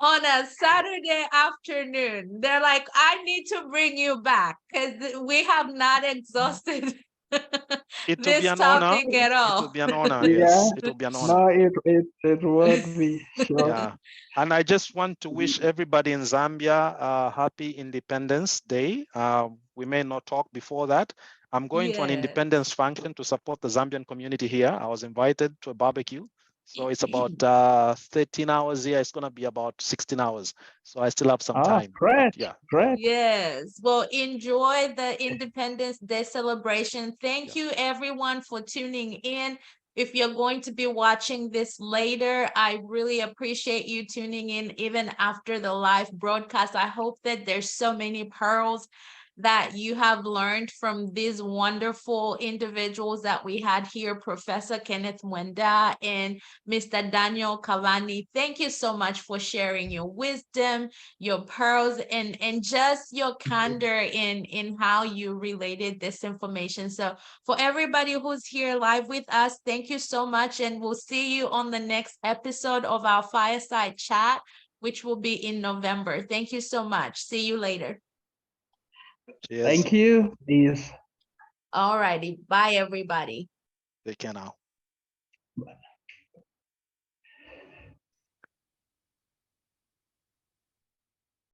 On a Saturday afternoon, they're like, I need to bring you back because we have not exhausted It will be this an honor. topic at all. It will be an honor. Yes, it will be an honor. No, it would be. Sure. Yeah. And I just want to wish everybody in Zambia a happy Independence Day. We may not talk before that. I'm going to an independence function to support the Zambian community here. I was invited to a barbecue. So it's about 13 hours here. It's going to be about 16 hours. So I still have some time. Great. Yeah. Great. Yes. Well, enjoy the Independence Day celebration. Thank you, everyone, for tuning in. If you're going to be watching this later, I really appreciate you tuning in even after the live broadcast. I hope that there's so many pearls that you have learned from these wonderful individuals that we had here, Professor Kenneth Mwenda and Mr. Daniel Cavani. Thank you so much for sharing your wisdom, your pearls, and just your candor in how you related this information. So for everybody who's here live with us, thank you so much, and we'll see you on the next episode of our Fireside Chat, which will be in November. Thank you so much. See you later. Cheers. Thank you. Peace. All righty. Bye, everybody. Take care now. Bye.